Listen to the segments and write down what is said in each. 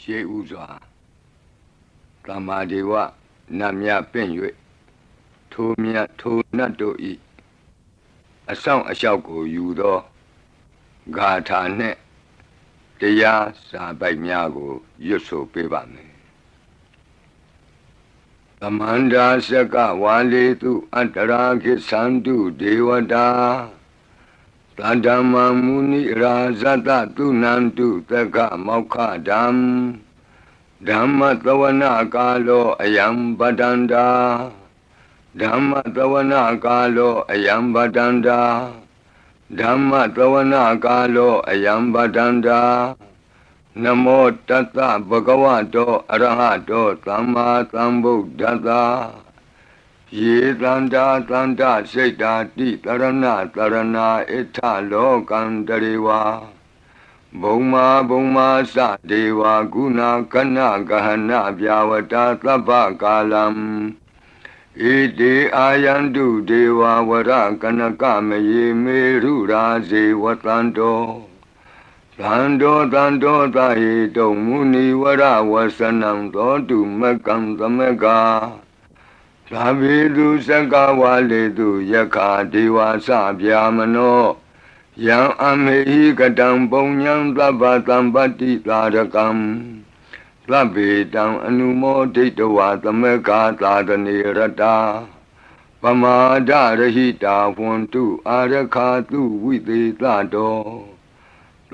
ရှေးဥစွာသမ္မာဒေဝနတ်မြတ်ပင့်၍ထိုမြတ်ထိုနတ်တို့ဤအဆောင်အလျှောက်ကိုယူသောဂါထာနှင့်တရားစာပိုက်များကိုရွတ်ဆိုပေးပါမယ်သမန္တာစကဝါလေတုအတ္တရာခိသန္တုဒေဝတာသတ္တမမုနိရာဇတတုနန္တုသက္ကမောက္ခဓမ္မဓမ္မသဝနာကာလောအယံပတန္တာဓမ္မသဝနာကာလောအယံပတန္တာဓမ္မသဝနာကာလောအယံပတန္တာနမောတတ္တဗဂဝတောအရဟတောသမ္မာသမ္ဗုဒ္ဓတ္တယေတန္တာတန္တစိတ်တာတိတရဏတရဏဣထလောကံတရေဝါဘုံမာသဒေဝဂုဏကဏဂဟဏဗျာဝတာသဗ္ဗကာလံဣတိအာယန္တုဒေဝဝရကနကမယေမေရုရာဇေဝတန္တောသန္တောသာဟိတုံမုနိဝရဝဆနံသောတုမကံသမကသာဘိတုစကဝါလေတုယက္ခာဒေဝသဗျာမနောယံအမေဟိကတံပုံညံသဗ္ဗသံပတ္တိသာရကံသဗ္ဗေတံအနုမောဒိတဝါသမကသာတနေရတာပမာဒရဟိတာဝန္တုအာရခာတုဝိသေသတော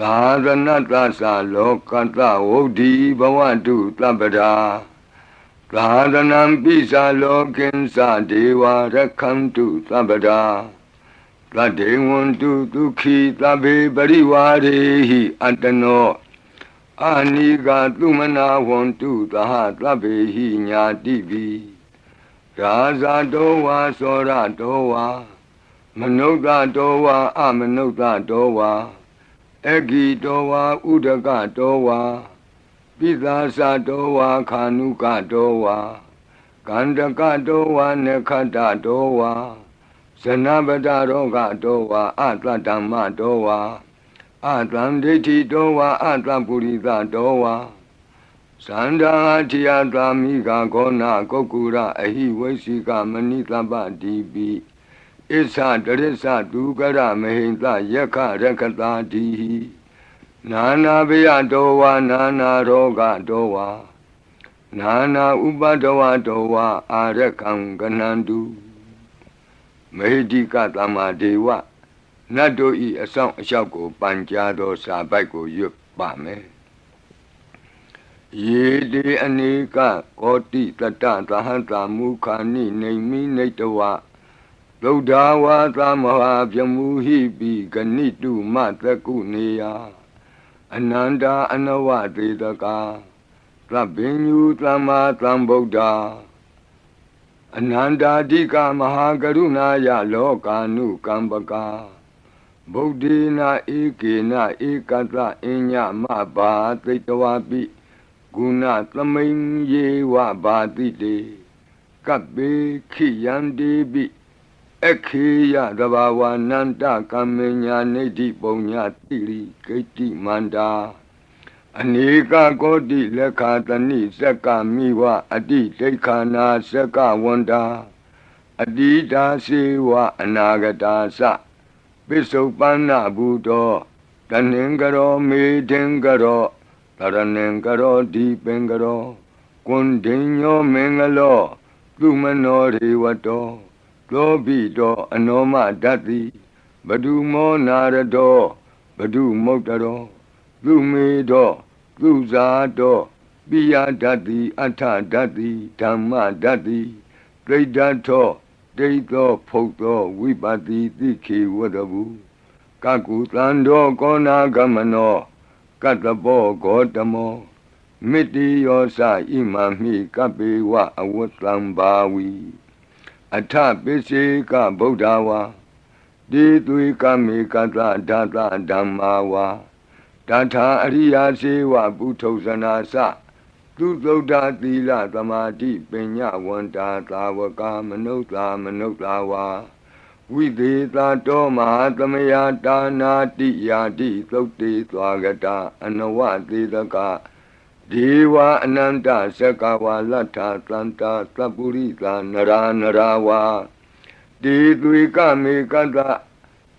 သာသနတ္တသလောကတ္တဝုဒ္ဓိဘဝတုသဗ္ဗရာသာသနံပိစာလောကိဉ္စဒေဝရက္ခန္တုသဗ္ဗရာသတ္တေဝန္တုဒုက္ခိသဗ္ဗေပရိဝါရေဟိအတ္တနောအာနိကသုမနာဝန္တုသဟသဗ္ဗေဟိညာတိပိရာဇတောဝါသောရတောဝါမနုဿတောဝါအမနုဿတောဝါအဂိတောဝါဥဒကတောဝါပိသာသတောဝါခာနုကတောဝါကန္တကတောဝါနခတ္တတောဝါဇနပတရောဂတောဝါအတ္တဓမ္မတောဝါအတ္တံဒိဋ္ဌိတောဝါအတ္တပုရိသတောဝါသန္တာထိယသာမိဂဂောနာကုက္ကုရအဟိဝိသိကမဏိသဗ္ဗတိပိဣသတရိစ္ဆဒုက္ကရမဟိံသယက္ခရက္ခတာတိနာနာဘယတောဝါနာနာရောဂတောဝါနာနာဥပဒဝတောဝါအာရခံကနန္တုမဟိတိကသမ္မာဒေဝနတ်တို့ဤအဆောင်အလျှောက်ကိုပန်ကြားသောစာပိုက်ကိုရွတ်ပါမယ်ယေတိအနေကကောတိတတ္တသဟံတာမုခာနိနေမိနေတဝသုဒ္ဓဝါသမဟာပြမူဟိပိဂဏိတုမတကုနေယအနန္တာအနဝသေတကာသဗ္ဗညုသမ္မာသမ္ဗုဒ္ဓအနန္တာဓိကမဟာကရုဏာယလောကာနုကမ္ပကာဗုဒ္ဓေနဧကေနဧကတအညမဘာသိတဝပိဂုဏသမိန်ယေဝဘာတိတေကပ္ပေခိယံတေပိခေယသဘာဝနန္တကမ္မညာနေတိပုံညာတိရိဂိတိမန္တာအနေကကောတိလက်ခာတဏိစက္ကမိဝအတိဒိဋ္ဌာနာစက္ကဝန္တာအတိတာစေဝအနာဂတာသပိစုပန္နဘူတောတဏင်္ဂရောမေထင်္ဂရောတရဏင်္ဂရောဒီပင်္ဂရောကွန်ဒိညောမင်္ဂလောသူမနောရေဝတောသောဘိတောအနောမဓတ္တိဘဒုမောနာရတောဘဒုမုတ်တရောသူမေတောသူဇာတောပိယဓတ္တိအထဓတ္တိဓမ္မဓတ္တိဒိဋ္ဌထောဒိဋ္ဌောဖုတ်သောဝိပတိတိခေဝတဘူကကုသံတော်ကောနာဂမနောကတ္တဘောဂေါတမောမိတိယောသဣမံမိကပေဝအဝတ္တံဘာဝီအထပိစေကဗုဒ္ဓဝါတိသွေကမေကတဓာတဓမ္မာဝါတထာအရိယာစေဝပုထုဇနာသသူသုဒ္ဓသီလသမာဓိပညာဝန္တာသာဝကမနုဿဝါဝိသေသတောမဟာသမယတာနာတိယာတိသုတ်တေသွားကတာအနဝသေတက ဒေဝအနန္တစကဝါလတ္ထသန္တာသပ္ပုရိသနရာနရာဝါဒေသွေကမေကတ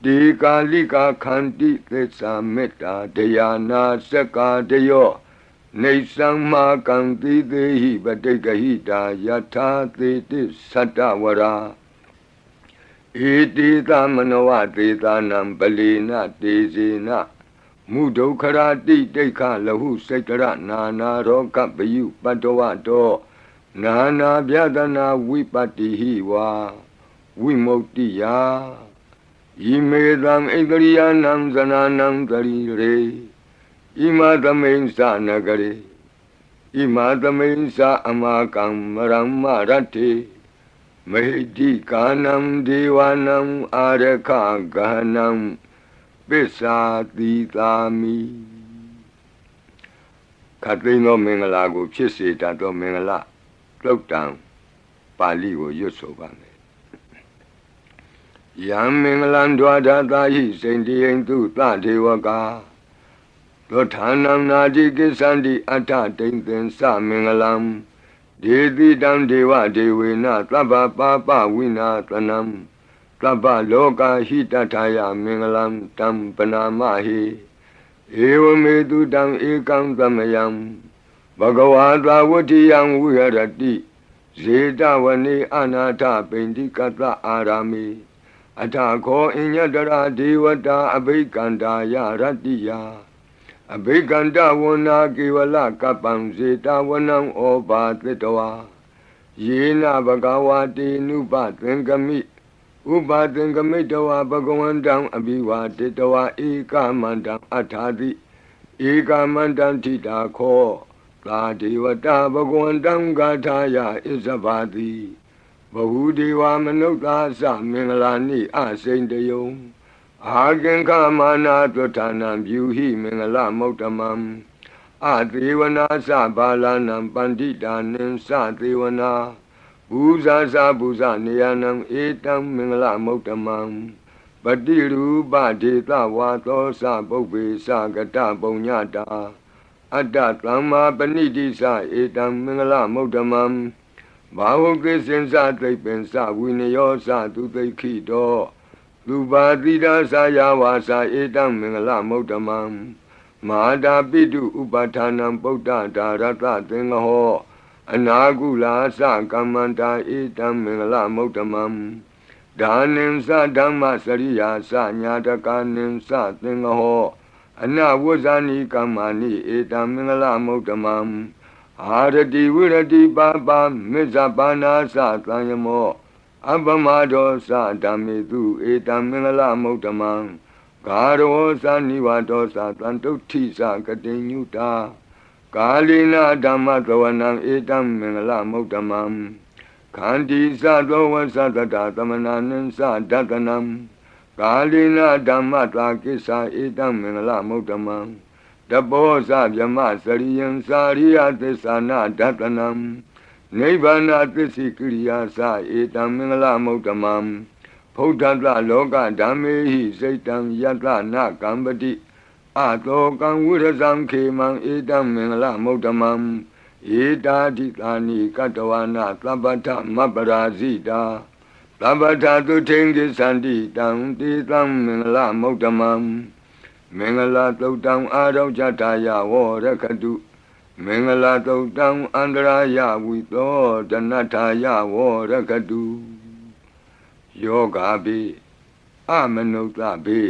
ဒေကာလိကာခန္တိသစ္စာမေတ္တာဒယာနာစကာတယောနေသံမာကံတိသေဟိပတိကဟိတာယထာသေတိသတ္တဝရာဧတိသမနောဝသေသနံပလီနတေဇေနမုဒုခရာတိတိခလဟုစိတ်တရနာနာရောကပယုပတ္တဝတောနာနာဗျဒနာဝိပတ္တိဟိဝါဝိမု ക്തി ယာဣမေသံဣန္ဒရိယနံဇနာနံတရိရေဣမသမိန်သနဂရေဣမသမိန်သအမကံမရမ္မရတ္တိမေတိကာနံဒေဝနံအာရခဂဟနံပိစ္ဆာတိသာမိခတ်သိမ်းသောမင်္ဂလာကိုဖြစ်စေတတ်သောမင်္ဂလာသုတ်တံပါဠိကိုရွတ်ဆိုပါမယ်ယံမင်္ဂလံဒွါဒသာဟိစိန္တိယံသူသဒေဝကာသောဌာနံနာတိကိသန္တိအတ္ထတိန်သင်္စမင်္ဂလံဒေတိတံဒေဝဒေဝေနသဗ္ဗပါပဝိနာသနံသဗ္ဗလောကဟိတထာယမင်္ဂလံတံပနာမဟိဧဝမေတုတံဧကံသမယံဘဂဝါသာဝတ္တိယံဝိဟရတိဇေတဝနေအနာထပိန္တိကတအာရာမေအထခောအညတရာဒေဝတာအဘိကန္တာယရတ္တိယအဘိကန္တဝနာကေဝလကပ္ပံဇေတဝနံဩဘာသတ္တဝါယေနဘဂဝါတေနုပသင်္ကမိဥပါသင်္ကမိတဝါဘဂဝန္တံအဘိဝါတေတဝါဧကမန္တံအထာတိဧကမန္တံထိတာခောသာဒေဝတာဘဂဝန္တံဂါထာယဣဇဘာတိဘဟုဒေဝမနုဿာသမင်္ဂလာနိအစိန်တယုံအာကင်္ခမာနာသွဋ္ဌာနံပြုဟိမင်္ဂလမௌတမံအသေဝနာသဘာလနံပန္တိတာနိသသေဝနာဘူဇာသဘူဇနေယနံဧတံမင်္ဂလမௌတမံပတိရူပဒေသဝါသောသပုပ္ပေသကတပုံညတာအတ္တသမ္မာပဏိတိသဧတံမင်္ဂလမௌတမံဘာဝကိစင်္စသိပ္ပင်္စဝိနယောသသူသိခိတောလူပါတိဒါသာယဝါစာဧတံမင်္ဂလမௌတမံမဟာတာပိတုဥပဌာနံပုဒ္ဒဒါရတသင်္ဃဟောအနာကုလာသကမ္မန္တာဧတံမင်္ဂလမௌတမံဒါနိံသဓမ္မစရိယာသညာတကာနိံသသင်္ဃဟောအနဝဇ္ဇာနိကမ္မာနိဧတံမင်္ဂလမௌတမံအာရတိဝိရတိပါပါမေဇပါနာသသံယမောအပမဒောသဓမ္မေတုဧတံမင်္ဂလမௌတမံဂါရောသနိဝါဒောသတံတုဋ္ဌိသကတိညုတာကာလိနာဓမ္မသဝနံဧတံမင်္ဂလမௌတမံခန္တီသသောဝသတတသမနာနိသဒတနံကာလိနာဓမ္မတာကိစ္ဆာဧတံမင်္ဂလမௌတမံတဘောဇဗြမစရိယံစာရိယသစ္ဆာနာဒတနံနိဗ္ဗာနသစ္စိကိရိယာသဧတံမင်္ဂလမௌတမံဗုဒ္ဓတလောကဓမ္မေဟိစိတ်တံယတနာကံပတိအတောကံဝိရဇံခေမံဧတံမင်္ဂလမௌတမံဧတာတိသာနိကတဝနာသဗ္ဗထမပ္ပရာဇိတာသဗ္ဗထသုထိန်ကိသန္တိတံတေတံမင်္ဂလမௌတမံမင်္ဂလာသုတ်တံအာရောဇတာယဝရခတုမင်္ဂလာသုတ်တံအန္တရာယဝိသောတနထာယဝရခတုယောဂါပိအမနုဿပိ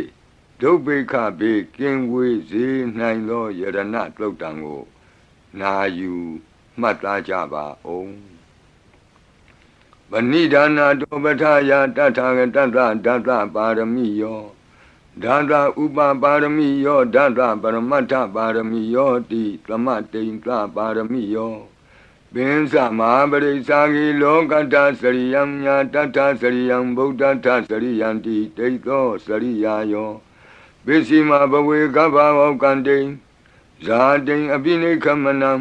ဒုဗ္ဗေခပိကင်ဝေစေနိုင်သောယရဏသုတ်တံကိုနာယူမှတ်သားကြပါအောင်ဗဏိဒါနာတောပဋ္ဌာယတထာဂတသဒသပါရမိယောဒါသဥပပါရမိယောဒါသပရမတ္ထပါရမိယောတိသမတိန်သပါရမိယောပင်စမဟာပရိစ္ဆာဂီလောကတ္တစရိယံညာတတ္ထစရိယံဗုဒ္ဓတ္ထစရိယံတိဒိဋ္ဌောစရိယာယောပစ္စည်းမဘဝေကဗ္ဗဝကံတိဇာတိအပိနိခမနံ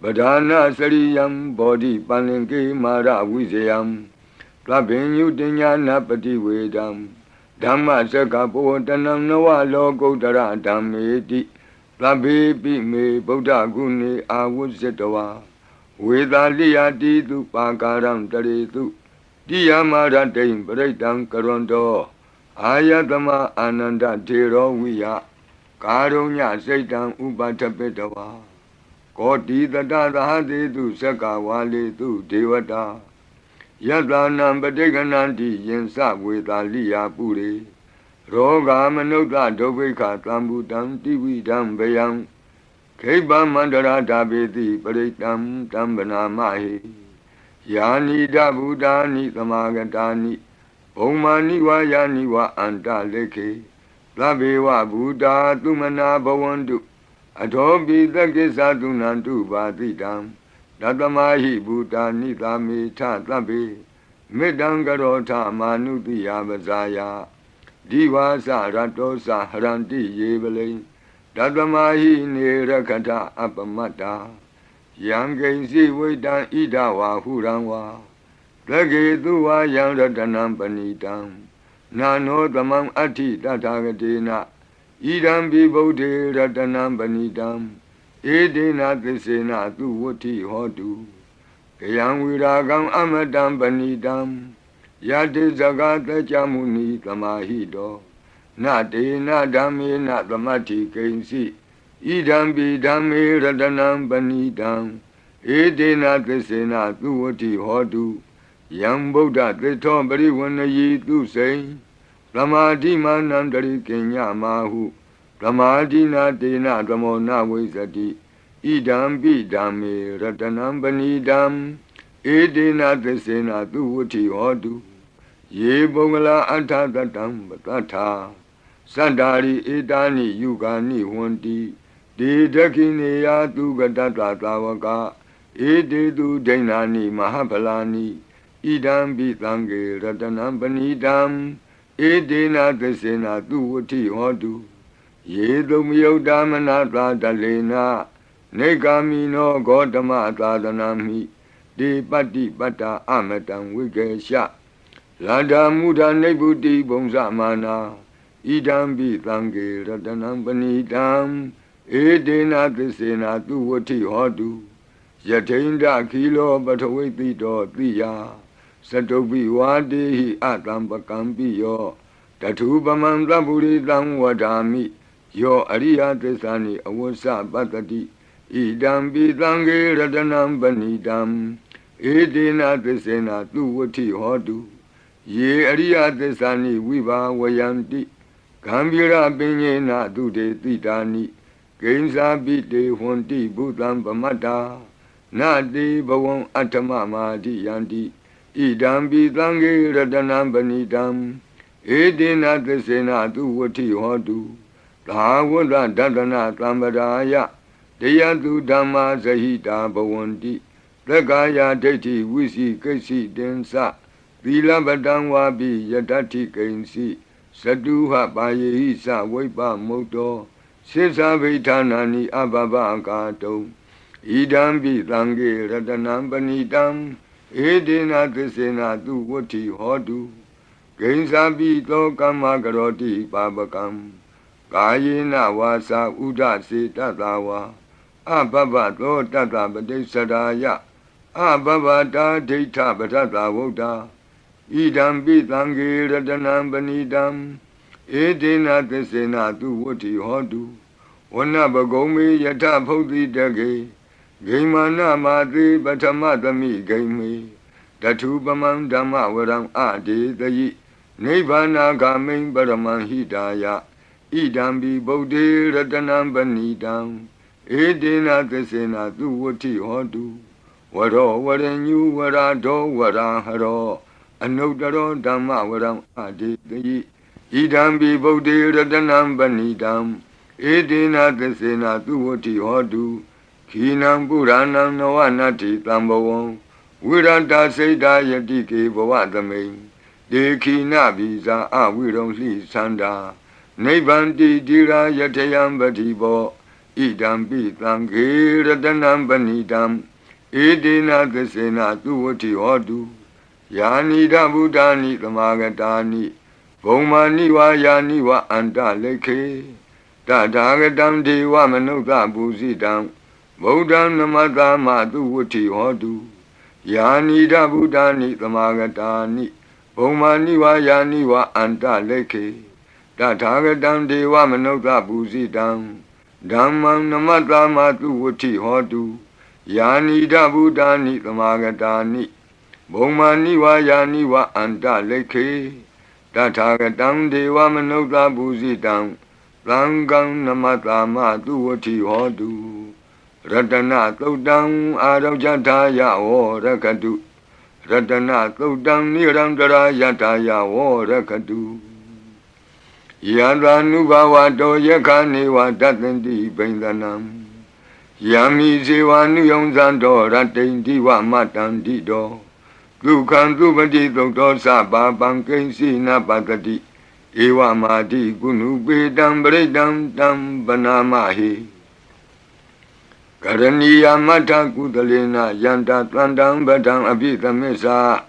ပဓာနာစရိယံဘောဓိပန္လင်ကေမာရဝိဇယံသဗ္ဗညုတညာနာပတိဝေဒံဓမ္မစကဘောတနံနဝလောကုတ္တရဓမ္မေတိ သဗ္ဗေပိမေဗုဒ္ဓဂုဏေအာဝုဇ္ဇတဝါဝေသာလိယတိတုပါကာရံတရေတုတိယမရတိံပရိတံကရွန်တောအာယတမအာနန္ဒထေရောဝိယကာရုညစိတ်တံဥပထပိတဝါကောတိတတသဟတိတုသက္ကဝါလေတုဒေဝတာယတနံပဋိက္ခဏန္တိယင်စဝေသာလိယပုရိရောဂာမနုဿဒုဗ္ဗိခသံဗုတံတိဝိဒံဗယံခိဗ္ဗမန္တရာဓာပေတိပရိတံတံဗနာမဟိယာနိဒဗုဒာနိသမာဂတာနိဘုံမာနိဝါယာနိဝါအန္တလေခေသဗ္ဗေဝဗုဒာသုမနာဘဝန္တုအထောပိသကိစ္ဆသုနန္တုပါတိတံတတမဟိဗုဒာနိသာမေထသဗ္ဗေမေတ္တံကရောထမာနုတိယပဇာယဒီဝါစရတောစဟရန္တိယေပလိတတမဟိနေရခထအပမတ္တာယံဂိဉ္စီဝိတံဣဒဝါဟုရံဝါသကေတုဝါယံရတနံပဏိတံနာနောသမံအဋ္ဌိတထာဂတေနဣဒံပိဗုဒ္ဓေရတနံပဏိတံဧဒေနသစ္စေနသူဝဋ္ဌိဟောတုကယံဝိရာဂံအမတံပဏိတံယတိဇဂတကြမုနိသမာဟိတောနတေနဓမ္မေနသမတ္ထိကိဉ္စီဣဒံပိဓမ္မေရတနံပဏိတံဧဒေနသစ္စေနသူဝဋ္ဌိဟောတုယံဗုဒ္ဓသစ္ထောပရိဝဏယီသူစိံသမာဓိမာနံတရိကိညမာဟုသမာဓိနာတေနသမောနဝိဇ္ဇတိဣဒံပိဓမ္မေရတနံပဏိတံဧဒေနသစ္စေနသူဝဋ္ဌိဟောတုယေပုဂ္ဂလာအထသတံပတ္ထာသန္တာရိဧတာနိယုဂာနိဝန္တိဒေဒခိနေယသူကတတသာဝကဧတေတုဒိဏာနိမဟာဖလာနိဣဒံပိသံဃေရတနံပဏိတံဧဒေနသစ္စေနသူဝဋ္ဌိဟောတုယေတုမယုတ်တာမနာသာတလေနနေဂာမိနောဂေါတမသာသနာမိဒေပတ္တိပတ္တာအမတံဝိကေရှလာဒာမုဒာနိဗ္ဗုတိဘုံဇမာနာဣဒံပိသံဃေရတနံပဏိတံဧဒေနသစ္စေနသူဝဋ္ဌိဟောတုယထိန္ဒခိလောပထဝိတိတောတိယသတုပိဝါတေဟိအတံပကံပိယောတထုပမံသဗ္ဗုရိတံဝဒာမိယောအရိယသစ္စာနိအဝစ္စပတ္တိဣဒံပိသံဃေရတနံပဏိတံဧဒေနသစ္စေနသူဝဋ္ဌိဟောတုယေအရိယသစ္စာနိဝိဘာဝယန္တိဂံဗီရပညေနသူတေတိတာနိဂိဉ္စာပိတေဟွန်တိဘုသံပမတ္တာနတိဘဝံအဋ္ဌမမာတိယန္တိဣဒံပိသံဃေရတနံပဏိတံဧဒေနသစ္စေနသူဝဋ္ဌိဟောတုသာဝတ္တဒတနာသံဗရာယတယတုဓမ္မာဇဟိတာဘဝန္တိသက္ကာယဒိဋ္ဌိဝိစီကိစ္စိတင်္စသီလပတံဝါပိယတ္ထိကိဉ္စီသတုဟပါယေဟိသဝိပ္ပမုတ်တောစိစ္ဆဗိဌာနာနိအဘဘကာတုံဣဒံပိသံဃေရတနံပဏိတံဧဒေနသစ္စေနသူဝဋ္ဌိဟောတုဂိဉ္စာပိသောကမ္မကရောတိပါပကံကာယေနဝါစာဥဒစေတတဝါအဘဘသောတတပတိစ္ဆရာယအဘဘတာဒိဋ္ဌပထတဝုဒ္ဓဣဒံပိသံဃေရတနံပဏိတံဧဒေနသစ္စေနသူဝဋ္ဌိဟောတုဝနပဂုံမေယထဖုတ်တိတကေဂိမာနမာတိပထမသမိဂိမေတထုပမံဓမ္မဝရံအဒေတယိနိဗ္ဗာနာဂမိံပရမံဟိတာယဣဒံပိဗုဒ္ဓေရတနံပဏိတံဧဒေနသစ္စေနသူဝဋ္ဌိဟောတုဝရောဝရညုဝရာဒောဝရာဟရောအနုတ္တရောဓမ္မဝရံအဒေတယိဣဒံပိဗုဒ္ဓေရတနံပဏိတံဧဒေနသစ္စေနသူဝဋ္ဌိဟောတုခိနံပုရဏံနဝနတ္ထိတံဘဝံဝိရတစိတ်တာယတိကေဘဝသမိန်ဒေခိနဘိဇာအဝိရုံလှိသန္တာနိဗ္ဗန္တိတိရာယထယံပတိဘောဣဒံပိသံဃေရတနံပဏိတံဧဒေနသစ္စေနသူဝဋ္ဌိဟောတုယာနိဒဗုဒ္ဓာနိသမာဂတာနိဘုံမာနိဝါယာနိဝအန္တလေခေတ Tatagatam Deva Manuka Busidam Bodham Namatama Tu Vuti Hodu Yanida Buddhani Tamagatani Bomani wa Yani wa Anta Leke Tatagatam Deva Manuka Busidam Dhammam Namatama Tu Vuti Hodu Yanida Buddhani Tamagatani Bomani wa Yani wa Anta Leke Tatagatam Deva Manuka Busidam Langam Namatama Duwati Hodu Ratana Todang Arajataya O Rakadu Ratana Todang Nirandara Yataya O Rakadu Yadanubawa Do Yakani wa Datandi Bendanam Yami Zewanu Yonzando Ratendi wa Matandi Do Dukan Dubadi Doktor Saba Bankensi Napatati Ewa Madi Gunu Bedam Bredam Dam Banamahi Karaniya Mata Kudalena Yanta Tlandam Badam Abita Mesa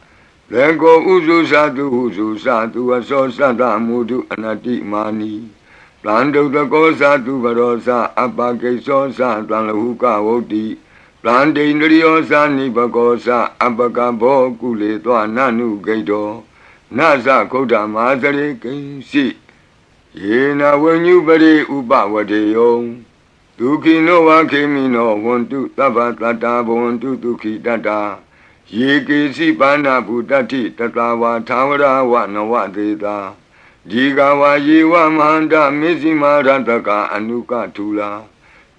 Lego Uzu Sadu Aso Sada Mudu Anati Mani Plando the Gosa to Barosa Abake Sosa Tlanhuka Odi Plande Nriosa Nibagosa Abakabo Kule Nanu Gaido Nasa Koda Mazare Kinsi Yena when you bade Uba Wadeyo Duki no Wakimino want to Tabatata want to Duki Dada Yiki Sipana Budati Tatawa Tawara Wanawatita Jigawa Yewa Manda Mizima Rataka Anuka Tula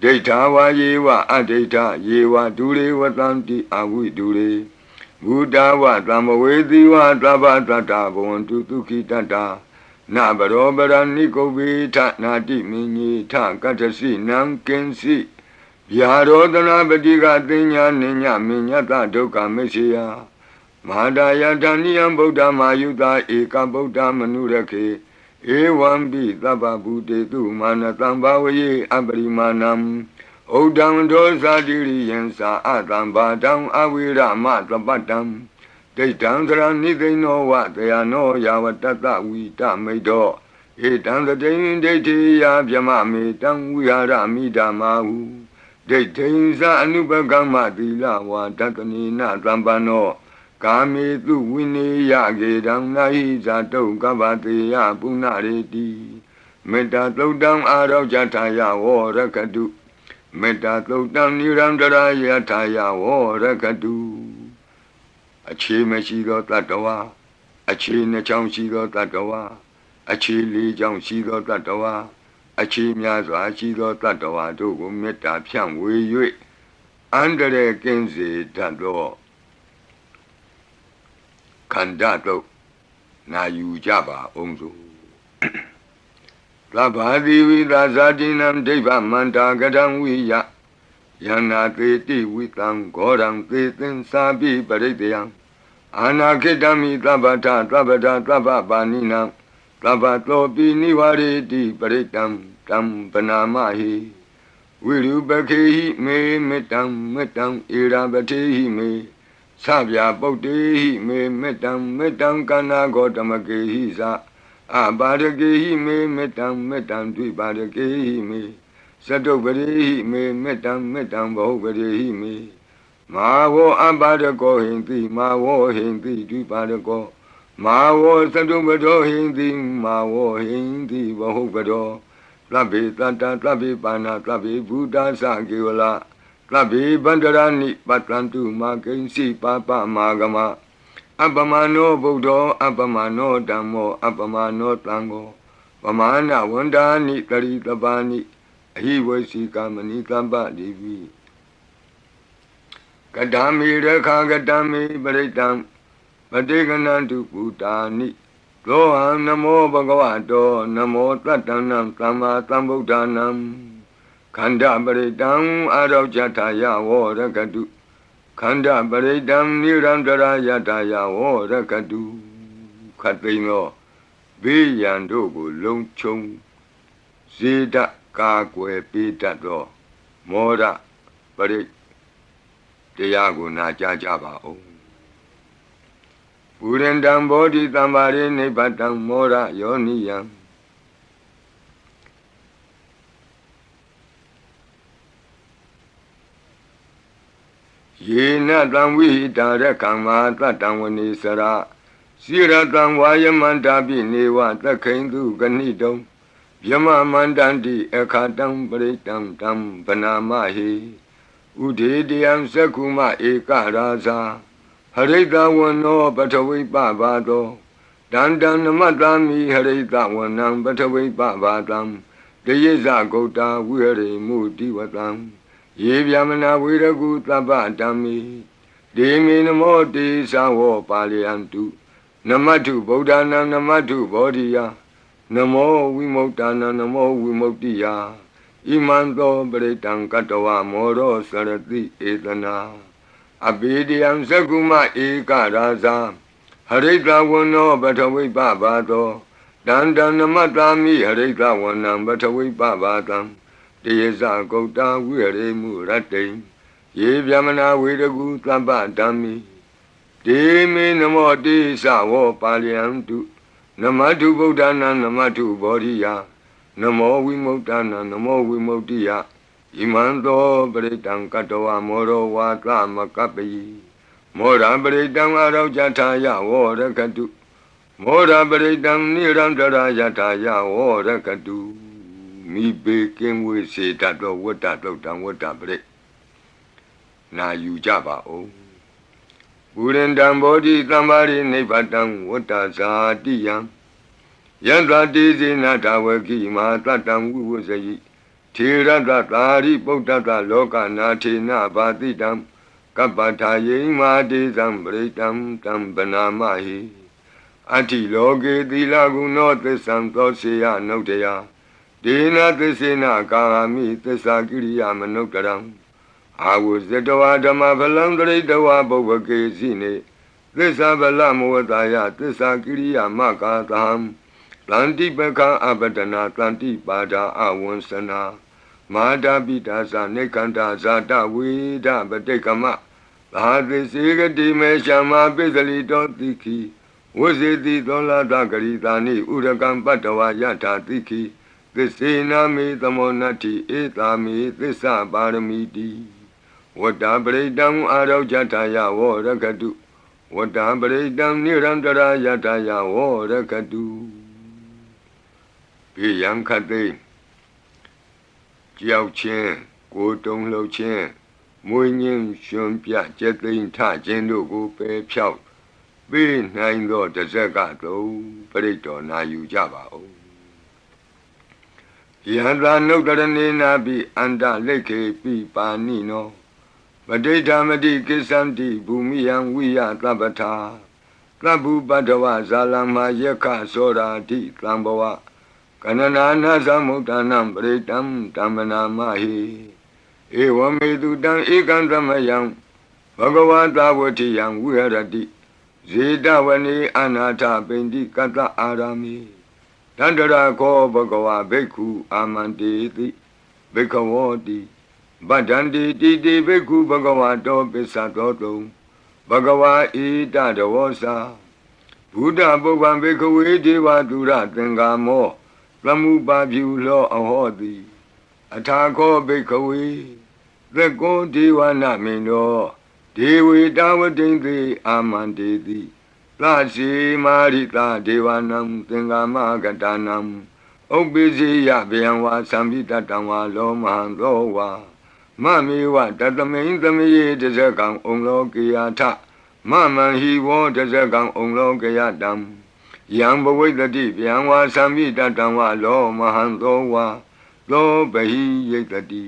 Data wa Yewa Adeta Yewa Dure Watanti Awi Dure Buddha wa Tamawedi wa Tabatata Bontu Tuki Tata Nabarobara Nikobita Nati Mini Ta Katasi Nam Kensi Yarodana Badiga Dinya Ninya Minyata Doka Mesia Madaya Daniam Buddha Mayuda Eka Buddha Manurake Ewambi Taba Bude Tu Manatambawe Abrimanam Odam Dosa Diriyensa Atamba Dam Awira Matabatam They Tanzara they know what they are no Yawatata Wita Medo Etan the day they tea Yamami Tam Wiara Midamahu They Tanza Anubagama Dila wa Tatanina Tambano Kami Tu Winnie Yagedam Nahiza To Gavatia Punareti Meta Todam Aro Jataya or Rakadu Meta Todam Nirandara Yataya or Rakadu Achi Meshido Tatawa Achi Nacham Shido Tatawa Achi Li Jam Shido Tatawa Achi Miazo Achido Tatawa To Meta Pian Wei Under Kenzi Tado Kandato Na Yujaba Onzo Labadi Vidazadinam Deva Manta Gadam Wiya Yana Teti Witam Goram Tetin Sabi Baredeam Anaketami Tabata Baninam Tabato Biniwari Di Baretam Tam Panamahi Wiru Bakehi Me Metam Irabatehi Me Sabya Botehi Me Metam Kana Gotamakehi Sa Abadakehi Me Metam Dvibadakehi Me Sato Barehi Me Metam Bahu Barehi Me Mawo Abadako Hindi Mawo Hindi Dvibadako Mawo Sato Bado Hindi Mawo Hindi Bahu Bado Tlabi Tata Tlabi Pana Tlabi Buddha Sakiwala Tlabi Bandarani Patlantu Makensi Papa Magama Abamano Buddha Abamano Dhammo Abamano Tango Pamana Wandani Taritabani He was Sikamani Tamba Devi Kadami Rekha Kadami Baritam Padeganantu Putani Loham Namo Bhagavato Namo Tatanam Tama Tambudanam Kanda Baritam Arajataya Rakadu Kanda Baritam Nirandara Yataya Rakadu Katino Biyandogo Longchong Zida Kakwe Pitato Mora Barit Tiago Najajaba O Urendam Bodhi Tambari Nebatam Mora Yoniyam ယေနတံဝိဟိတာရကံမာတတံဝနေစရာစိရတံဝါယမန္တာပိနေဝသခိန်တုကဏိတုံဗျမမန္တန္တိအခါတံပရိတံတံဗနာမဟိဥဒေတယံသက္ခုမဧကရာဇာဟရိတဝနောပထဝိပဘာသောတန္တံနမတ္တာမိဟရိတဝနံပထဝိပဘာတံတယေဇဂௌတာဝိဟရိမုတိဝတံယေဗျမနာဝေရကုသဗ္ဗတံမိဒေမေနမောတေသဝောပါလယန္တုနမတ္ထုဗုဒ္ဓနာနမတ္ထုဘောဓိယနမောဝိမု ക്ത နာနမောဝိမု ക്തി ယဣမံသောပရိတံကတဝမောရောစရတိဧတနာအဘေဒယံသက္ကုမဧကရာဇာဟရိတဝနောပထဝိပဘာသောတန္တံနမတ္တာမိဟရိတဝနံပထဝိပဘာတံတယေဇဂௌတာဝိဟရိမုရတ္တိယေဗျမနာဝေရကုသဗ္ဗဓမ္မိဒေမေနမောတိသဝောပါလယန္တုနမတ္ထုဗုဒ္ဓနာနမတ္ထုဘောဓိယနမောဝိမု ക്ത နာနမောဝိမု ക്തി ယဣမံသောပရိတံကတဝမောရောဝါသမကပ္ပိမောရပရိတံအရောကြထာယဝောရကတုမောရပရိတံနိရန္တရာယထာယဝောရကတုမိဘေကင်းဝေစေတတ်သောဝတ္တတုတ်တံဝတ္တပရိနာယူကြပါဦးပုရိန္တံဘောဓိသမ္မာရိနိဗ္ဗတံဝတ္တဇာတိယံယန္တာတိစေနတဝကိမာတတံဝိဝဇယိထေရတသာရိပုတ္တတလောကနာထေနဘာတိတံကပ္ပထာယိမာတိသံပရိတံတံဗနာမဟိအတ္တိလောကေသီလဂုဏောသစ္ဆံသောစေယနုတ္တယဒေနသစ္စေနကာမိသစ္စာကိရိယာမနုဿရံအာဝဇတဝါဓမ္မဖလံတရိတဝါပုဗ္ဗကေစီနေသစ္စာဗလမောတာယသစ္စာကိရိယာမကာသံတန္တိပကံအပတနာတန္တိပါဒာအဝံစနာမာတာပိတာသနေကန္တာဇာတဝေဒပတိကမသာသိစေကတိမေရှမပိစလိတောတိခိဝဇေတိသောလာတဂရိတာနိဥရကံပတ္တဝါယထာတိခိသစ္စေနာမေသမောနတ္တိဧတာမေသစ္စာပါရမီတိဝတ္တပရိတံအာရောကြထာယဝောရကတုဝတ္တပရိတံနိရန္တရာယထာယဝောရကတုဘေယံခတ်သိကြောက်ခြင်းကိုယ်တုံလှုပ်ခြင်းမွေးငင်းရှင်ပြကျက်သိမ်းထခြင်းတို့ကိုပယ်ဖြောက်ပေးနိုင်သောတဇက်ကတုံပရိတော်နာယူကြပါဦးယန္တာနုတ္တရဏေနာပိအန္တလိခေပိပါဏိနောပဋိဌာမတိကိစ္ဆန္တိဘူမိယံဝိယသဗ္ဗထာသဗ္ဗုပတ္တဝဇာလမယက္ခသောရာတိသံဘဝကနနာနာသမုဒ္ဒနာပရိတံတမ္မနာမဟိဧဝမေတုတံဧကံသမယံဘဂဝတာဝတိယံဝိဟရတိဇေတဝနေအနာထပိန္တိကတ္တအာရမိတန္တရာခောဘဂဝဘိက္ခုအာမန္တေတိဘိက္ခဝောတိဗဒ္ဒန္တိတိတိဘိက္ခုဘဂဝတောပစ္စသောတုံဘဂဝါဣတတဝောစာဘုဒ္ဓပုဗ္ဗံဘိက္ခဝေဒေဝတုရသင်္ကာမောသမုပါပြုလောအဟောတိအထာခောဘိက္ခဝေသက္ကောဒေဝနာမိန်သောဒေဝေတဝတိံသေအာမန္တေတိသစီမာရိတာဒေဝနံသင်္ကာမကတနံဥပ္ပိစီယဗျံဝါသံပိတတံဝါလောမဟံသောဝါမမေဝတတမိန်သမေယတဇကံဩလောကေယထမမံဟိဝောတဇကံဩလောကေယတံယံဘဝိတတိဗျံဝါသံပိတတံဝါလောမဟံသောဝါသောဘဟိယိတတိ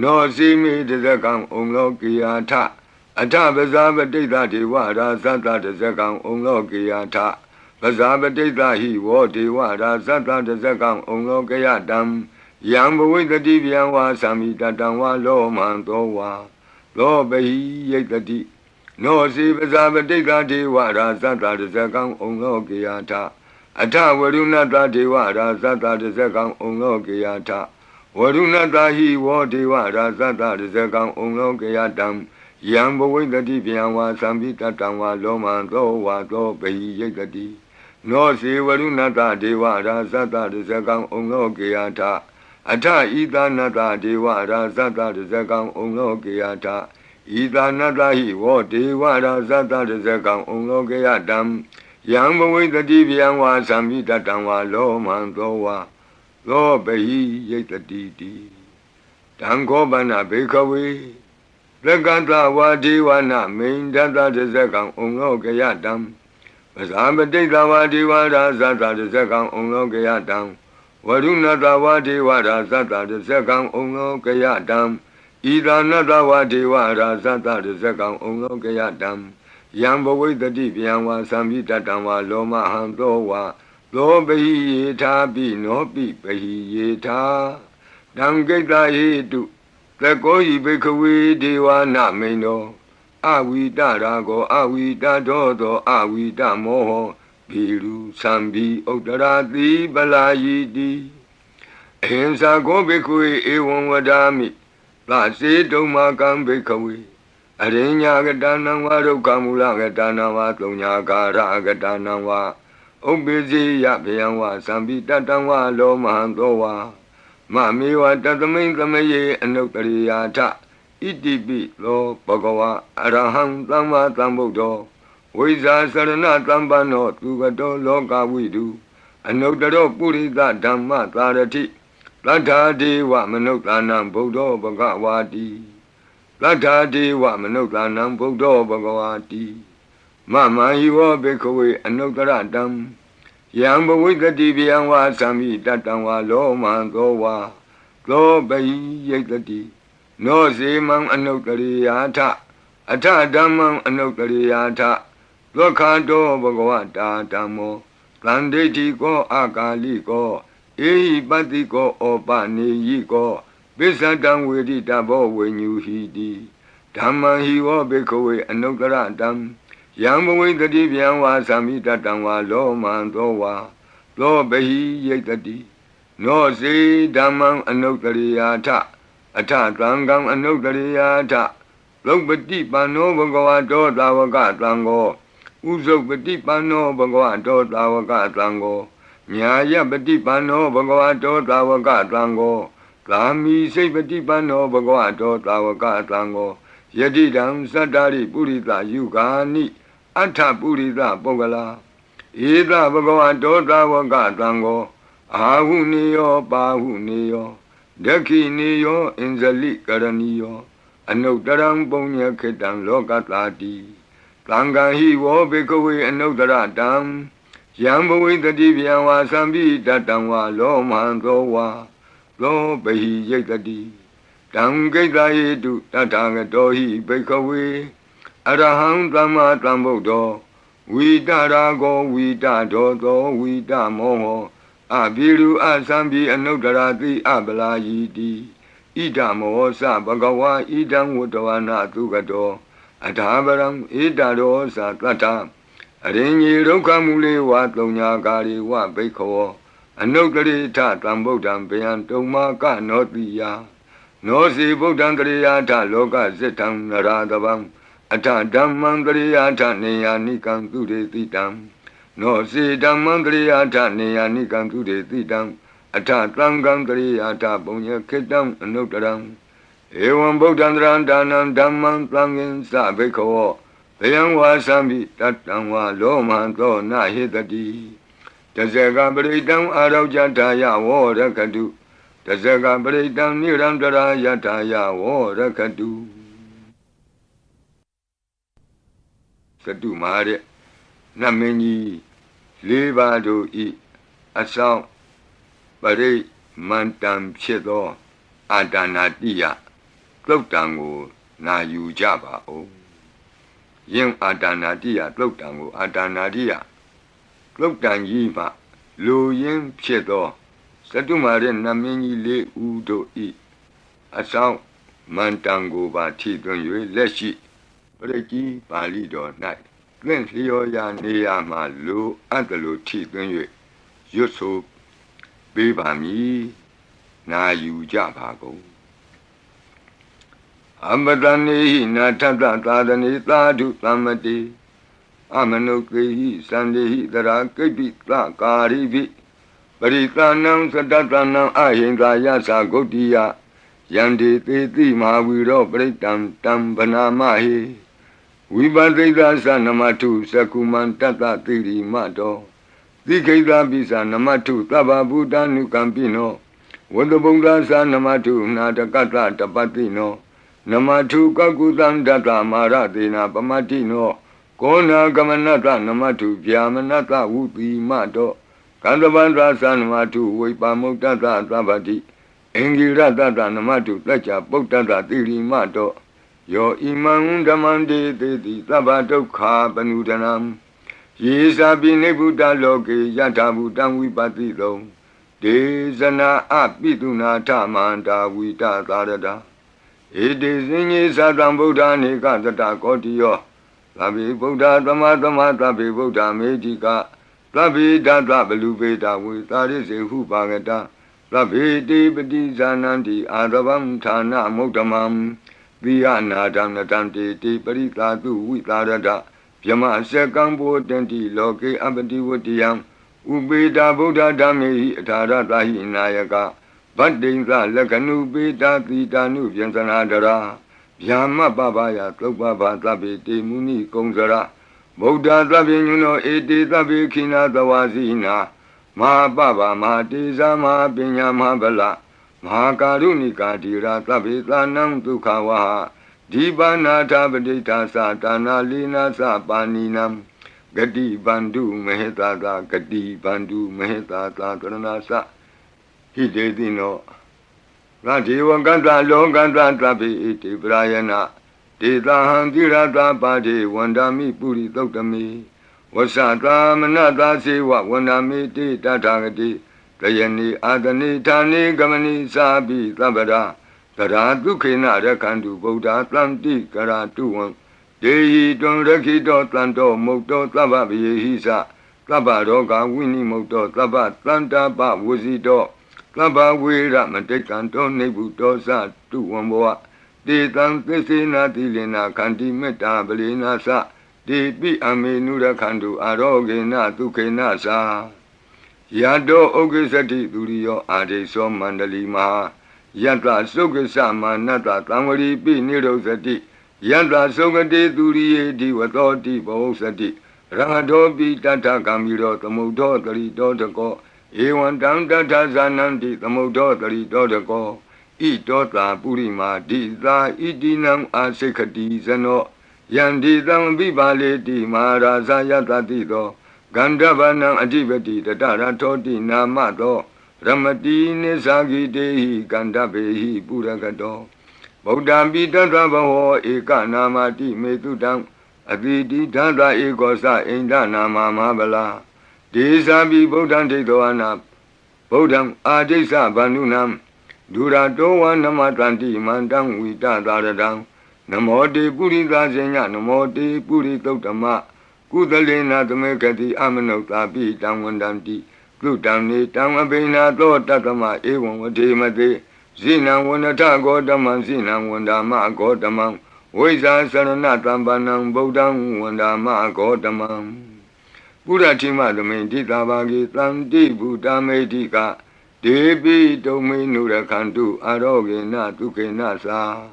နောစီမေတဇကံဩလောကေယထအထပဇာပတိတ္တဒေဝရာဇတတဇကံဩလောကေယထပဇာပတိတ္တဟိဝောဒေဝရာဇတတဇကံဩလောကေယတံယံဘဝိတတိဗျံဝါသံမိတတံဝါလောမံသောဝါသောဘဟိယိတတိနောစီပဇာပတိတ္တဒေဝရာဇတတဇကံဩလောကေယထအထဝရုဏတဒေဝရာဇတတဇကံဩလောကေယထဝရုဏတဟိဝောဒေဝရာဇတတဇကံဩလောကေယတံယံဘဝိတတိဗျံဝါသံပိတတံဝါလောမံသောဝါသောဘဟိယိတတိနောစေဝရုဏတဒေဝရာဇတတဇကံဩလောကေယထအထဣသနတဒေဝရာဇတတဇကံဩလောကေယထဣ ဤသာနတဟိဝောဒေဝရာဇတတဇကံဩလောကေယတံယံဘဝိတတိဗျံဝါသံမိတတံဝါလောမံသောဝါသောပဟိယိတတိတိတံခောပနဘေခဝေသက္ကတဝါဒေဝနာမိန်တတတဇကံဩလောကေယတံပဇာပတိတဝါဒေဝရာဇတတဇကံဩလောကေယတံဝရုဏတဝါဒေဝရာဇတတဇကံဩလောကေယတံဤသာနတဝါဒေဝရာဇတတဇကံဩလောကေယတံယံဘဝိတတိဗျံဝါသံမိတတံဝါလောမဟံသောဝါသောပဟိယေထာပိနောပိပဟိယေထာတံကိတ္တဟိတုသကောဤဘိခဝေဒေဝနာမိန်တော်အဝိတရာကောအဝိတဒောသောအဝိတမောဟဘီရုသံဘီဥတ္တရာတိပလာယိတိအဟိံစာကောဘိခဝေဧဝံဝဒာမိသစေတုံမာကံဘိခဝေအရိညာကတနံဝါဒုက္ခမူလကတနံဝါသုံးညာကာရကတနံဝါဥပ္ပိစေယဗျံဝါသံပိတတံဝါလောမဟံသောဝါမမေဝတသမိန်သမယေအနုတ္တရိယာထဣတိပိသောဘဂဝါအရဟံသမ္မာသမ္ဗုဒ္ဓောဝိဇာစရဏသမ္ပန္နောသူကတောလောကဝိတုအနုတ္တရောပုရိသဓမ္မသာရတိသတ္ထာဒေဝမနုဿာနံဗုဒ္ဓောဘဂဝါတိသတ္ထာဒေဝမနုဿာနံဗုဒ္ဓောဘဂဝါတိမမဟိဝောဘေခဝေအနုတ္တရတံယံဘဝိတတိဗျံဝါသံမိတတံဝါလောမံသောဝါသောပဟိယိတတိနောစေမံအနုတ္တရိယာထအထဓမ္မံအနုတ္တရိယာထသောခန္တောဘဂဝတာဓမ္မောသန္တိတိကောအာကာလိကောဧဟိပတ္တိကောဩပနေယိကောပိစ္ဆတံဝေရိတဘောဝိညူဟိတိဓမ္မံဟိဝောဘေခဝေအနုတ္တရတံယံဘဝိတတိဗျံဝါသံမိတတံဝါလောမံသောဝါသောပဟိယိတတိနောစေဓမ္မံအနုတ္တရိယာထအထသံဃံအနုတ္တရိယာထလောပတိပန္နောဘဂဝတောသာဝကသံဃောဥဇုပတိပန္နောဘဂဝတောသာဝကသံဃောညာယပတိပန္နောဘဂဝတောသာဝကသံဃောကာမိစိတ်ပတိပန္နောဘဂဝတောသာဝကသံဃောယတိတံသတ္တာရိပုရိသယုဂာနိအထပုရိသပုဂ္ဂလာဧသဘဂဝတောသာဝကသံဃောအာဟုနေယောပါဟုနေယောဒက္ခိနေယောအင်ဇလိကရဏီယောအနုတ္တရံပုညခေတံလောကတာတိသံဃာဟိဝောဘေကဝေအနုတ္တရတံယံဘဝိတတိဗျံဝါသံပိတတံဝါလောမံသောဝါသောပဟိယိတတိတံကိတ္တဟိတုတထာဂတောဟိဘေကဝေအရဟံသမ္မာသမ္ဗုဒ္ဓောဝိတရာကောဝိတဒောသောဝိတမောဟောအဘိရုအသံပိအနုတ္တရာတိအပလာယိတိဣဒမောသဘဂဝါဣဒံဝတ္တဝနာသုကတောအထာပရံဣဒရောသတတ္ထအရိညေဒုက္ခမူလေဝသုံးညာကာရိဝဘိက္ခောအနုတ္တရိထသံဗုဒ္ဓံဗျံတုံမာကနောတိယနောစီဗုဒ္ဓံတရိယာထလောကဇိတံနရာတဗံအထဓမ္မံတရိယာထနေယာနိကံသူရေတိတံနောစီဓမ္မံတရိယာထနေယာနိကံသူရေတိတံအထသံဃံတရိယာထပုညခေတံအနုတ္တရံဧဝံဗုဒ္ဓံတရံဒါနံဓမ္မံသံဃင်္စဘိက္ခောဗျံဝါသံမိတတံဝါလောမံသောနဟိတတိတဇဂပရိတံအာရောဇတာယဝောရခတုတဇဂပရိတံနိရံတရာယတာယဝောရခတုသတုမာတဲ့နမင်းကြီးလေးပါးတို့ဤအဆောင်ပရိမန္တံဖြစ်သောအာဒါနာတိယသုတ်တံကိုနာယူကြပါဦးယင်းအာဒါနာတိယသုတ်တံကိုအာဒါနာတိယသုတ်တံကြီးမှလူရင်းဖြစ်သောသတုမာတဲ့နမင်းကြီးလေးဦးတို့ဤအဆောင်မန္တံကိုပါထိသွင်း၍လက်ရှိပရိကြီးပါဠိတော်၌သင်လျော်ရာနေရာမှလူအပ်တယ်လို့ထိသွင်း၍ရွတ်ဆိုပေးပါမည်နာယူကြပါကုန်အမတနေဟိနာထတသာသနေသာဓုသမ္မတိအမနုကေဟိသန္တေဟိတရာကိပိသကာရိပိပရိသနံသတ္တနံအဟိန္ဒာယသဂုတ်တိယ Yandi Titi Mahaviro Pritam Tam Banamahi Vibadita Sanamatu Sakuman Tata Tiri Mato Dikeda Bisa Namatu Taba Buddha Nukampino Wadabunga Sanamatu Natakata Tapatino Namatu Kakutan Data Maratina Pamatino Kona Gamanata Namatu Vyamanata Upi Mato Kandavandra Sanamatu Vipamutata Tabati Engirata Namatu Tacha Potata Tiri Mato Yo Imam Damande Teti Tabato Ka Panudanam Yesa Bine Buddha Loke Yata Buddham Vipatito Desana Apituna Tamanta Vita Tarada It is in Sadam Buddha Nikata Kotio Tabi Buddha Tamatama Tabi Buddha Medica Tabi Data Belubeta with Taris Hupagata Tabi Dibati Zananti Adabam Tana Motamam Viana Damnatanti Tiparita Tu Vitarada Yama Sekambo Tenti Loke Abati Wutiam Ubeda Buddha Dami Taratahi Nayaka Badinza Lakanu Beta Titanu Vyansanadara Yama Babaya Topaba Tabi Muni Kongzara Buddha Tabi Nuno Eti Tabi Kina Tawazina Ma Baba Ma Tiza Ma Pinya Mabala Ma Karunika Tira Tabi Tanam Tukawaha Dibana Tabadita Satana Lina Sapaninam Gadi Bandu Mehetata Gadi Bandu Mehetata Tranasa Hidedino Rati Wakanta Longanta Tabi Iti Brayana Tita Handirata Padi Wandami Puri Totami Wasata Manata Siwa Wandami Tita Tagati Tayani Adani Tani Gamani Sabi Tabada Tara Dukina Rakandu Buddha Tlanti Karatuan Dehi Don Rakito Tlanto Moto Tababi Hisa Tabaroga Winnie Moto Tabat Tlanta Ba Wuzito Taba Wira Matekanto Nebuto Sa Tuamboa De Tan Tesina Tilina Kanti Meta Belina Sa De Pi Amenura Kandu Arogena Tukena Sa Yado Ogesati Durio Ade So Mandali Maha Yanta Sokasa Manata Tamari Pi Nirosati Yanta Sokate Duriye Diwatoti Bosati Rangadobi Tata Kamiro Tamudo Tari Dotako Ewan Tanta Zananti Tamudo Tari Dotako Itota Purima Dita Idinam Asekati Zano Yandi Tam Bibale Di Maharaza Yatatito Gandavanam Adivati Tatara Toti Namato Ramati Nesagi Dehi Gandabehi Puragato Buddha Bidanta Baho Eka Namati Metudam Aditi Tanta Egosa Inda Nama Mabala Desabi Buddha Tedoana Buddham Adesa Banunam Dura Doa Namatanti Mandam Vita Daradam Namo De Purita Zenya Namo De Puritotama Kudalena Tamekati Amanota Pitam Wandanti Kutamni Tamabina Do Tatama Ewan Vademate Zina Wanata Godaman Zina Wandama Godamam Weza Saranatambanam Bodam Wandama Godamam Puratima Domenti Tabagi Tanti Buddha Medika Debi Domi Nurakandu Arogena Tukena Sa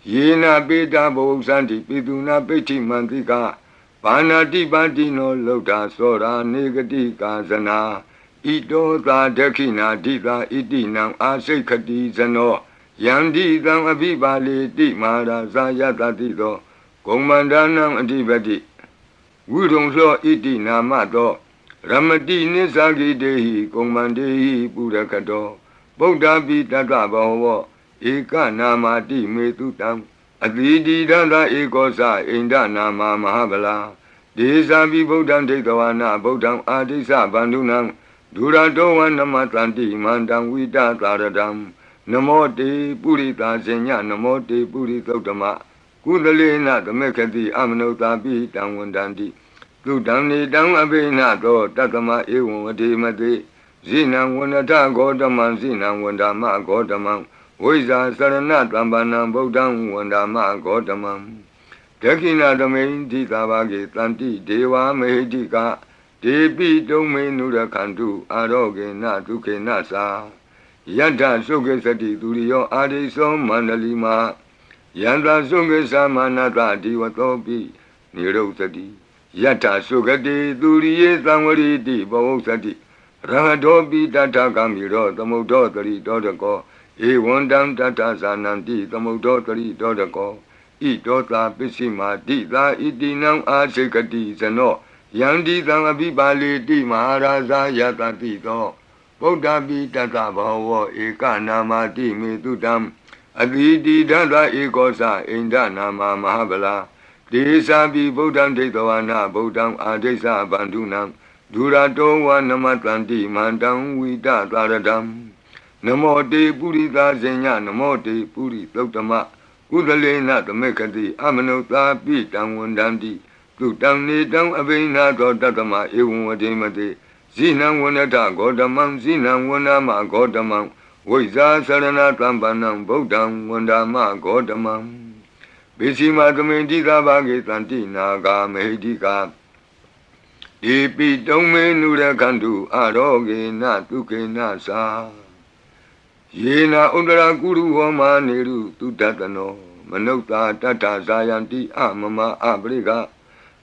Yena Beta Bosanti Piduna Peti Mantika Panati Bandino Lota Sora Negati Kazana Ito Ta Dekina Dita Itinam Asekati Zano Yandi Tam Abibali Di Mara Zayata Tito Komandanam Adibati Wudong Lo Iti Namato Ramati Nisagi Dehi Komandehi Purakato Buddha Bitata Baho Eka Namati Metutam Adidi Danda Ekosa Inda Nama Mahabala Desabi Buddham Tekawana Buddham Adisa Bandunam Duradowan Namatanti Mandam Vita Taradam Namo Te Purita Zenya Namo Te Puritotama Kudalena Tamekati Amanota Pitam Wandanti Tudamni Dam Abena Do Tatama Ewan Vademate Zinam Wanata Godaman Zinam Wandama Godamam Weza Saranat Ambanam Bodam Wandama Godamam Tekina Domain Titabagi Tanti Deva Mehedika Debi Domain Nurakandu Aroge Natuke Nasa Yata Suke Sati Duriyo Adiso Mandalima Yanta Suke Samanata Diwatopi Niro Sati Yata Sukati Duriye Samari Di Bavo Sati Rahadopi Tata Kamiro Tamodotari Dodako Ewandam Tata Sananti Tamodotari Dodako I Dota Pisima Dita Itinam Asekati Sano Yandi Tangabibali Di Maharaja Yata Tito Buddha Bi Tata Bhava Eka Namati Metutam Aditi Dada Ekosa Inda Nama Mahabala Desa Bi Buddham Detavana Buddham Adesa Bandunam Durato Wa Namatanti Mandam Vita Taradam Namo Te Purita Zenya Namo Te Puri Totama Udalena Tamekati Amanota Pitam Wandamti Tutam Nitam Abina Tatama Ewadimate Zinam Wanata Godamam Zinam Wanama Godamam Wiza Sarana Tambanam Bodam Wandama Godamam Bishima Kamendika Bagitanti Naga Mehidika Ipi Tome Nura Kandu Aroge Natuke Nasa Yena Undra Guru Homa Neru Tutatano Manota Tata Zayanti Amama Abriga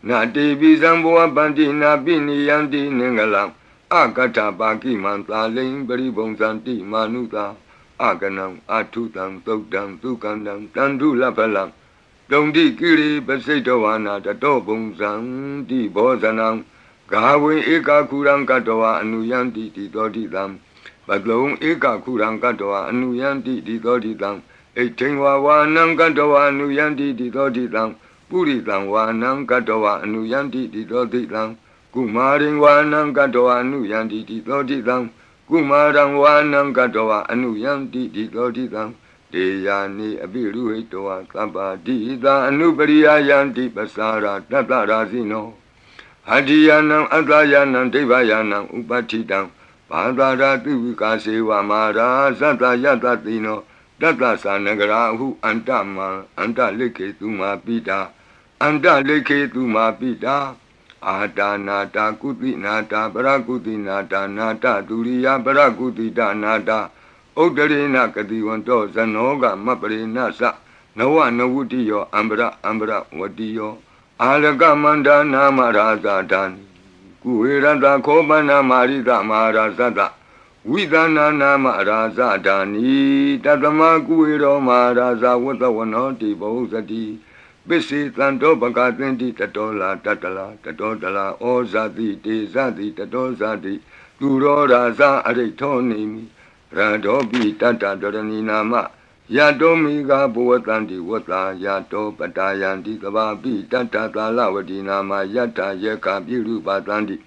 Nati Bizamboa Bandina Bini Yanti Nengalam Akata Baki Manta Ling Beribong Santi Manuta Aganam Atutam Tokdam Tukandam Tandu Lapalam Dondi Kiri Basetowana Tatobong Santi Bozanam Gawe Eka Kurang Katoa Anuyanti Titodidam Badlong Eka Kurang Katoa Anuyanti Titodidam Etingwa Wanang Katoa Anuyanti Titodidam Puritang Wanang Katoa Anuyanti Titodidam Kumaring Wanang Katoa Anuyanti Titodidam Kumarang Wanang Katoa Anuyanti Titodidam Deyani Abiru Hitoa Sabadida Anubariya Yanti Pasara Tatarazino Hadiyanam Atayanam Devayanam Upatidam Padara Tivika Seva Mara Sata Yatatino Tata Sanagarahu Antama Anta Leke Tuma Pita Anta Leke Tuma Pita Ata Nata Kuti Nata Parakuti Nata Nata Turiya Parakuti Nata Udarina Katiwanto Zanoga Mapare Nasa Nawa Nawutiyo Ambra Ambra Watiyo Alaga Manda Namaraza Dani Kuirada Kobana Marida Marazada Vidana Namaraza Dani Tatama Kuiro Maraza Watawanoti Bozati Bisi Tanto Bagatinti Tatola Tatala Tatotala Ozati Tezati Tatozati Turo Raza Aretonimi Radobi Tata Dorani Nama Yato Miga Buatanti Wata Yato Patayanti Kababi Tata Talawati Nama Yata Yeka Biru Patanti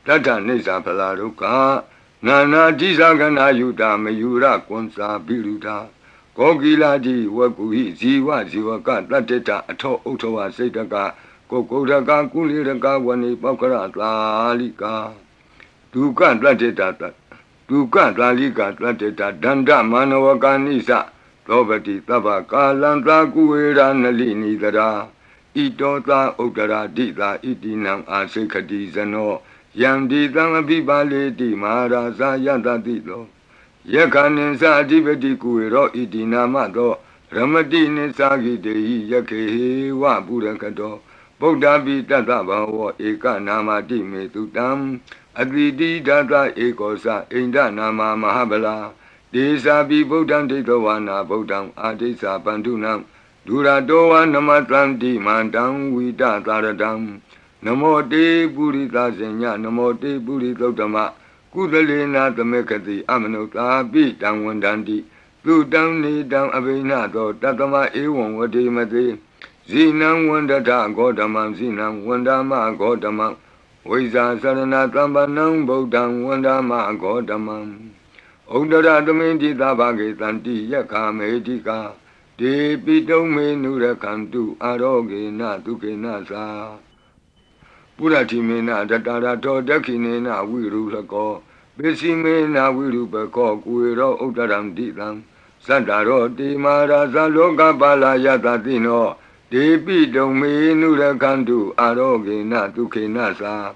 Tata Nisa Palaruka Nana Jisagana Yuta Mayura Konsa Biruta Kogiladi Wakuhi Ziwa Ziwaka Tateta Ato Otowa Setaka Kokodaka Kuliraka Wani Pakara Lalika Duka Tateta Duka Lalika Tateta Danda Manawaka Nisa Robati Tabaka Lanta Kuera Nalini Dara Itota Utara Dita Itinam Asekati Zano Yandi Tangabibale Di Maharaza Yata Tito Yakanin Sadibeti Kuero Itinamato Ramadi Nisagi Dei Yake Wa Burakato Bodhabi Tata Bawa Eka Namati Metutam Aditi Tata Ekosa Inda Nama Mahabala Desa Bi Bodham Detawana Bodham Adesa Bandunam Duradoa Namatlanti Mandam Vita Taradam Namo Te Purita Zenya Namo Te Puritotama Kudalena Tamekati Amanota Bitam Wandanti Tutam Nidam Abinato Tatama Ewan Vadimati Zinam Wandata Godamam Zinam Wandama Godamam Wiza Sarana Tambanam Bodham Wandama Godamam Udara Dominti Tabagi Tanti Yaka Medika De Pitome Nura Kantu Aroge Natuke Nasa Puratimena Tatara Todakinena Virulako Besimena Virupako Kuiro Udaram Ditam Sandaro Di Maraza Loka Bala Yatatino De Pitome Nura Kantu Aroge Natuke Nasa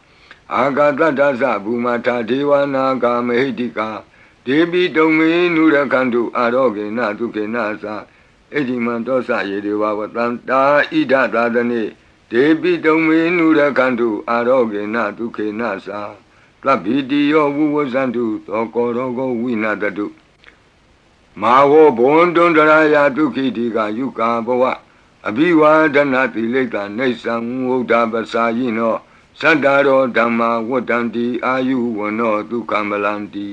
Agatata Bumata Dewana Kamehidika ဒေပိတုံမေနုရခန္တုအာရောဂေနဒုက္ခေနသာဣတိမံတောသယေဒေဝဝတံတာဣဒသာသနေဒေပိတုံမေနုရခန္တုအာရောဂေနဒုက္ခေနသာသဗ္ဗိတိယောဝုဝဇန္တုသောကောရောဂဝိနတတုမာဝောဘွန်တွန်တရာယဒုက္ခိတိကယုကာဘဝအဘိဝါဒနာတိလိတ္တနေသံဝုဒ္ဓပစာယိနောသတ္တရောဓမ္မာဝတ္တံတိအာယုဝနောဒုက္ခမလန္တိ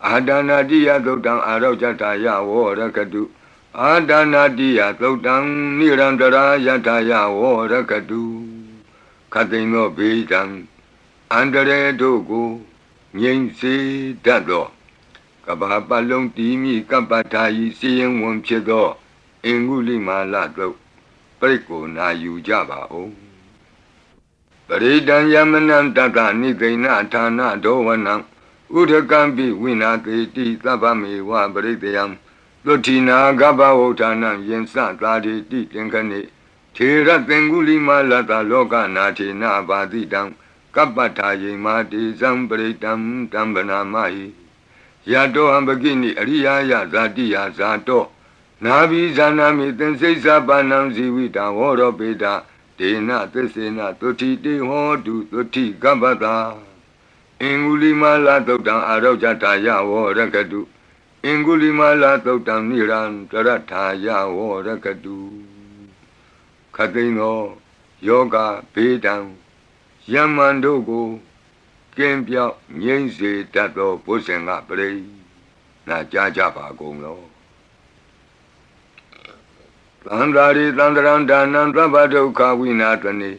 အာဒနာတိယသုတ်တံအာရောဇတာယဝောရကတုအာဒနာတိယသုတ်တံနိရန္တရာယထာယဝောရကတုခတိန်သောဘေးတံအန္တရေတို့ကိုငြိမ့်စေတတ်သောကဘာပတ်လုံးတီးမိကပ္ပထာယီစီရင်ဝင်ဖြစ်သောအင်္ဂုလိမာလတုတ်ပြိကိုနာယူကြပါဦးပရိဒံယမနံတတနိသိဏဌာနဒောဝနံဥဒကံပိဝိနာတိတိသဗ္ဗမေဝပရိတယံသုတိနာကပ္ပဝဋ္ဌာနံယင်စသာတိတိသင်္ခဏိထေရသင်္ဂုလိမာလတလောကနာထေနဘာတိတံကပ္ပထာယေမာတိဇံပရိတံတံဗနာမဟိယတောဟံပကိနိအရိယာယဇာတိယဇာတောနာဘိဇာနာမိသင်္စိစ္ဆပါဏံဇီဝိတံဝောရောပေတဒေနသစ္စေနသုတိတေဟောတုသုတိကပ္ပတာအင်္ဂုလိမာလသုတ်တံအာရောဇတာယဝောရကတုအင်္ဂုလိမာလသုတ်တံနိရန္တရထာယဝောရကတုခတိန်သောယောဂဘေးတံယမန်တို့ကိုကင်းပြောက်ငြိမ့်စေတတ်သောဘုဇင်ကပရိနာကြားကြပါကုန်လောသန္တာရိသန္တရံဒါနံသဗ္ဗဒုက္ခဝိနာတနိ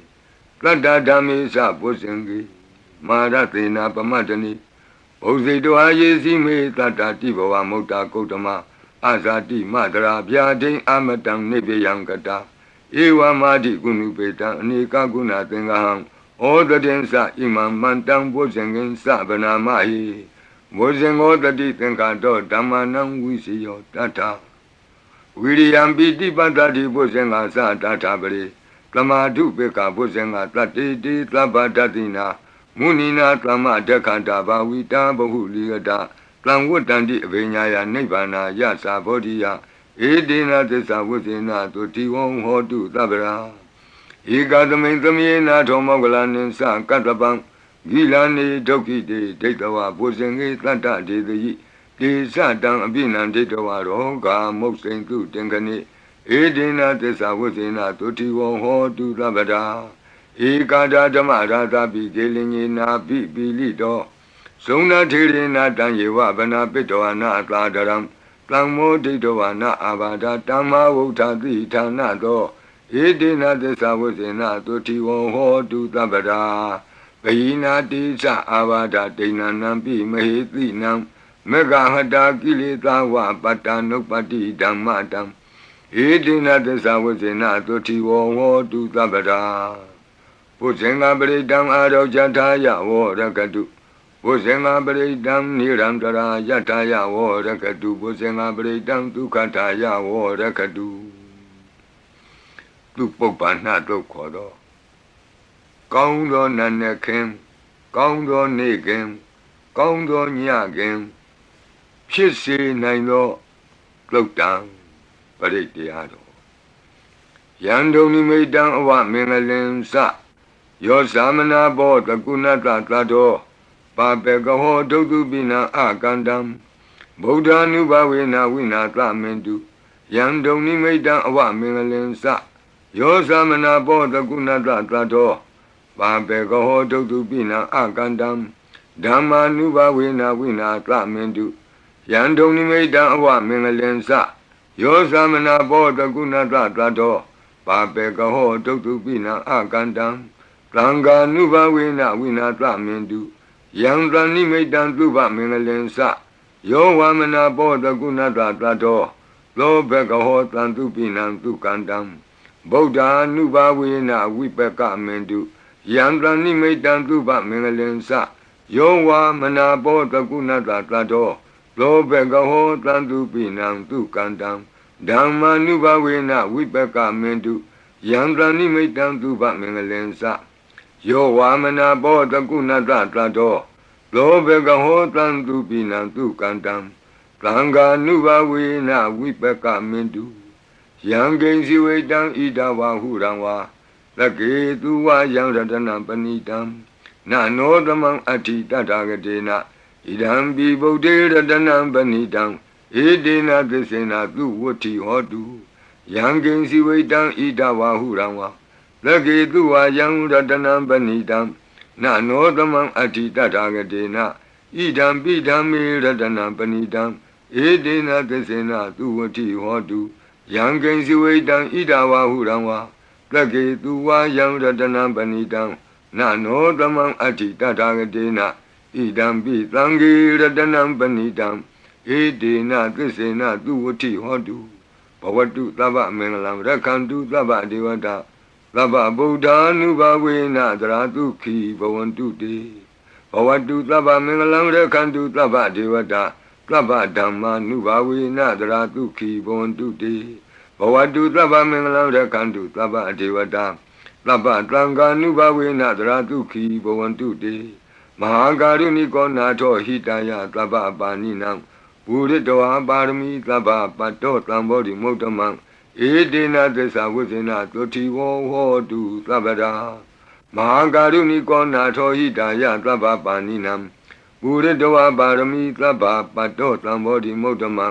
တတ္တဓမ္မေသဘုဇင်ကိမာရသေနာပမတ္တနိဘုဇိတောအာယေစီမေတတ္တတိဘဝမုတ်တာကုတ္တမအာဇာတိမတရာဗျာဒိအမတံနိဗ္ဗယံကတာဧဝမာတိကုဏုပေတံအနေကကုဏသင်္ဃဟံဩတတိသဣမံမန္တံဘုဇင်ကင်သဗနာမဟိဘုဇင်ဩတတိသင်္ခါတောဓမ္မနံဝိစီယောတတ္ထဝိရိယံပိတိပတ္တိဘုဇင်္ဂသတ္ထပရိသမာဓုပေကဘုဇင်္ဂတတ္တိတိသဗ္ဗတတိနာမုနိနာသမဒက္ခတာဘာဝိတာဘဟုလိယတာတံဝတ္တန္တိအဘိညာယနိဗ္ဗာနာယသာဘောဓိယဧတေနသစ္စာဝိသေနသုတိဝံဟောတုသဗ္ဗရာဧကသမိန်သမေနာထောမောကလနိသကတ္တပံဂိလာနေဒုက္ခိတေဒိဋ္ဌဝဘုဇင်္ဂေတတ္တဒေတိတေသတံအပိနံဒိဋ္ဌဝရောဂာမုတ်စိန်တုတင်ခဏိဧတေနသစ္စာဝိသေနသုတိဝံဟောတုသဗ္ဗရာဧကာဒဓမ္မရာသပိကေလင်ညေနာပိပိလိတောဇုံနာထေရေနာတံယေဝဗနာပိတောနာသာဒရံတံမောဒိဋ္ဌဝနာအာဘာဒတမ္မာဝုဋ္ဌတိဌာနသောဧတေနသစ္စာဝိသေနသုတိဝံဟောတုသဗ္ဗရာဘိနာတိသအာဘာဒဒိဏနံပိမဟေတိနံမေဃဟတာကိလေသာဝပတ္တနုပ္ပတိဓမ္မတံဧတေနသစ္စာဝိသေနသုတိဝံဟောတုသဗ္ဗရာဘုဇင်္ဂပရိတံအာရောဇထာယဝောရကတုဘုဇင်္ဂပရိတံနိရန္တရာယထာယဝောရကတုဘုဇင်္ဂပရိတံဒုက္ခထာယဝောရကတုသူပုပ္ပန္နတုတ်ခေါ်တော့ကောင်းသောနတ်နဲ့ခင်ကောင်းသောနေ့ခင်ကောင်းသောညခင်ဖြစ်စေနိုင်သောသုတ်တံပရိတရားတော်ယံဒုံနိမိတံအဝမင်္ဂလင်စယောသမနာဘောတကုဏတသတ္တောပါပေကဟောဒုတုပိနံအကန္တံဗုဒ္ဓ ानु ဘဝေနဝိနာသမင်တုယံဒုံနိမိတံအဝမင်္ဂလင်စယောသမနာဘောတကုဏတသတ္တောပါပေကဟောဒုတုပိနံအကန္တံဓမ္မာနုဘဝေနဝိနာသမင်တုယံဒုံနိမိတံအဝမင်္ဂလင်စယောသမနာဘောတကုဏတသတ္တောပါပေကဟောဒုတုပိနံအကန္တံသံဃာနုဘဝေနဝိနာသမင်တုယံတဏိမိတံသုဘမင်္ဂလင်စယောဝမနာဘောတကုဏတသတ္တောသောဘကဟောတံသူပိနံသူကန္တံဗုဒ္ဓ ानु ဘဝေနဝိပကမင်တုယံတဏိမိတံသုဘမင်္ဂလင်စယောဝမနာဘောတကုဏတသတ္တောသောဘကဟောတံသူပိနံသူကန္တံဓမ္မာနုဘဝေနဝိပကမင်တုယံတဏိမိတံသုဘမင်္ဂလင်စယောဝါမနာဘောတကုဏတသတ္တောသ သောဘဂဟောတံသူပိနံသူကန္တံသံဃာနုဘဝေနဝိပကမင်တုယံကိဉ္စီဝေတံဣဒဝါဟုရံဝါသကေသူဝယံရတနံပဏိတံနနောသမံအဋ္ဌိတထာဂတေနဣဒံပိဗုဒ္ဓေရတနံပဏိတံဧတေနသစ္စေနသူဝတ္ထိဟောတုယံကိဉ္စီဝေတံဣဒဝါဟုရံဝါသကေသူဝယံရတနံပဏိတံနနောသမံအဋ္ဌိတထာဂတေနဣဒံပိဓမ္မေရတနံပဏိတံဧတေနသစ္စေနသူဝတ္ထိဟောတုယံကိဉ္စီဝေတံဣဒဝါဟုရံဝါသကေသူဝယံရတနံပဏိတံနနောသမံအဋ္ဌိတထာဂတေနဣဒံပိသံဃေရတနံပဏိတံဧတေနသစ္စေနသူဝတ္ထိဟောတုဘဝတုသဗ္ဗမင်္ဂလံရက္ခန္တုသဗ္ဗဒေဝတာသဗ္ဗဗုဒ္ဓ ानु ဘဝေနသရတုခိဘဝန္တုတေဘဝတုသဗ္ဗမင်္ဂလံရက္ခန္တုသဗ္ဗဒေဝတာသဗ္ဗဓမ္မာနုဘဝေနသရတုခိဘဝန္တုတေဘဝတုသဗ္ဗမင်္ဂလံရက္ခန္တုသဗ္ဗဒေဝတာသဗ္ဗသံဃာနုဘဝေနသရတုခိဘဝန္တုတေမဟာကာရုဏိကောနာထောဟိတယသဗ္ဗပါဏိနံပုရိတောပါရမီသဗ္ဗပတ္တောသံဘောဓိမုဒ္ဓမံဧတေနသစ္စာဝိဇ္ဇနာသုတိဝဟောတုသဗ္ဗရာမဟာကာရုဏိကောနာထောဟိတယသဗ္ဗပါဏိနံပုရိတောပါရမီသဗ္ဗပတ္တောသံဘောဓိမုဒ္ဓမံ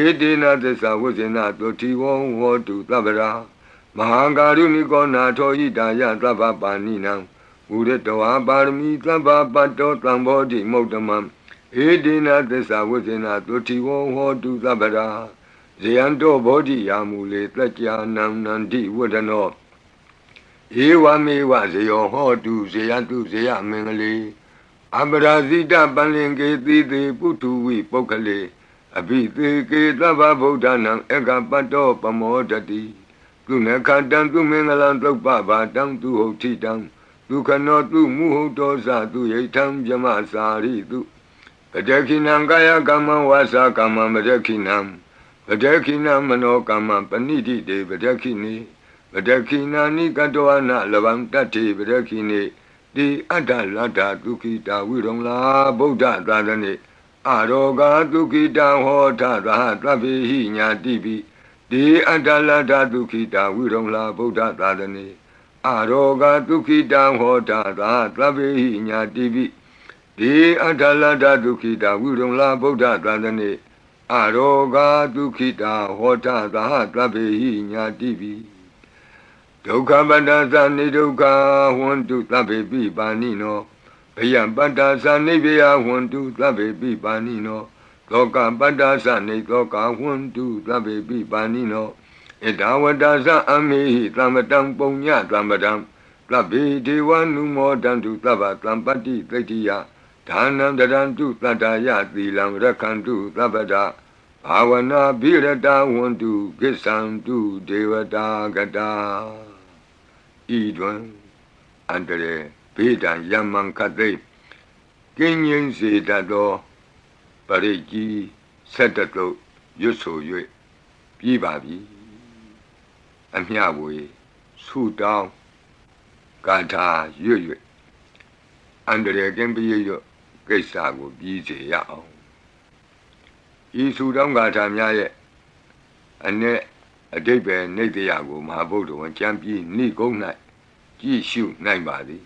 ဧတေနသစ္စာဝိဇ္ဇနာသုတိဝဟောတုသဗ္ဗရာမဟာကာရုဏိကောနာထောဟိတယသဗ္ဗပါဏိနံပုရိတောပါရမီသဗ္ဗပတ္တောသံဘောဓိမုဒ္ဓမံဧတေနသစ္စာဝိဇ္ဇနာသုတိဝဟောတုသဗ္ဗရာဇယံတောဘောဓိယာမူလေတက္ကြာနံနန္တိဝဒနောဧဝမေဝဇယောဟောတုဇယတုဇယမင်္ဂလေအပရာဇိတပန္လင်ကေတိတေပုထုဝိပုဂ္ဂလေအဘိသေကေသဗ္ဗဗုဒ္ဓနံဧကပတ္တောပမောဒတိသူနခတံသူမင်္ဂလံသုပ္ပဘာတံသူဟုတ်ထိတံဒုက္ခနောသူမုဟုတ်တောဇသူယိထံဗြမစာရိတုပတခိနံကာယကမ္မဝါစာကမ္မပတခိနံပတခိနမနောကမ္မပဏိတိတေပတခိနေပတခိနာနိကတောနလဗံတတ္တိပတခိနေတိအတ္တလတ္တဒုက္ခိတာဝိရုံလာဗုဒ္ဓသာသနေအရောဂဒုက္ခိတဟောထသဟသဗ္ဗေဟိညာတိပိတိအတ္တလတ္တဒုက္ခိတာဝိရုံလာဗုဒ္ဓသာသနေအရောဂဒုက္ခိတဟောထသဟသဗ္ဗေဟိညာတိပိတိအတ္တလတ္တဒုက္ခိတာဝိရုံလာဗုဒ္ဓသာသနေအရောဂဒုက္ခိတာဟောထသဟသဗ္ဗေဟိညာတိပိဒုက္ခပတ္တသနိဒုက္ခဟွန္တုသဗ္ဗေပိပါဏိနောဘယံပတ္တသနိဗ္ဗယဟွန္တုသဗ္ဗေပိပါဏိနောသောကပတ္တသနိသောကဟွန္တုသဗ္ဗေပိပါဏိနောဣဒဝတ္တသအမေဟိသမ္ပတံပုညသမ္ပတံသဗ္ဗေဒေဝနုမောတံတုသဗ္ဗသံပတ္တိသိတ္တိယဒါနံတရံတုသတ္တယသီလံရက္ခန္တုသဗ္ဗဒဘာဝနာဘိရတဝန္တုကိစ္ဆံတုဒေဝတာကတာဤတွင်အန္တရေဘေဒံယမံခသိကင်းငြိမ်းစေတတ်သောပရိကြီးဆက်တတုရွတ်ဆို၍ပြီးပါပြီအမျှဝေဆုတောင်းကာထာရွတ်၍အန္တရေကင်းပြည့်ရွတ်ကိစ္စကိုပြီးစေရအောင်ဤဆုတောင်းကာထာများရဲ့အ내အဓိပ္ပာယ်နိတ္တယကိုမဟာဗုဒ္ဓဝံကျမ်းပြီးဏိကုံး၌ကြည့်ရှုနိုင်ပါသည်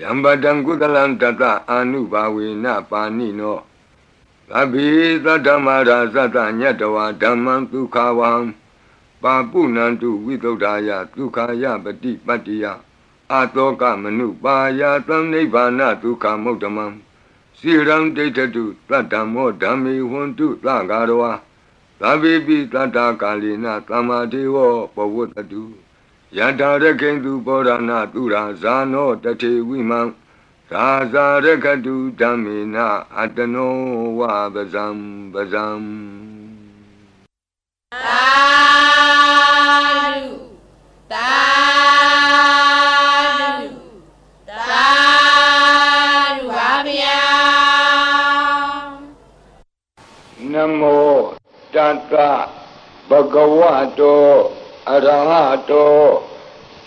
ယံပတံကုသလံတတအာနုဘာဝေနပါဏိနောသဗ္ဗေသတ္တမရာသတ္တညတဝါဓမ္မံဒုက္ခဝံပါပုဏ္ဏံတုဝိသုဒ္ဓာယဒုက္ခယပတိပတ္တိယအာတောကမနုပါယသံနိဗ္ဗာနဒုက္ခမုဒ္ဓမံစိရံဒိဋ္ဌတုသတ္တမောဓမ္မေဟွန္တုသဂါရဝါသဗ္ဗေပိသတ္တကာလိနသမ္မာဒေဝပဝတ္တုယထာရခိန္တုဘောရဏသူရာဇာနောတထေဝိမံသာဇာရခတုဓမ္မေနအတနောဝပဇံပဇံသာဓုသာဓုသာဓုပါဗျာနမောတတ္တဘဂဝတောအရဟတော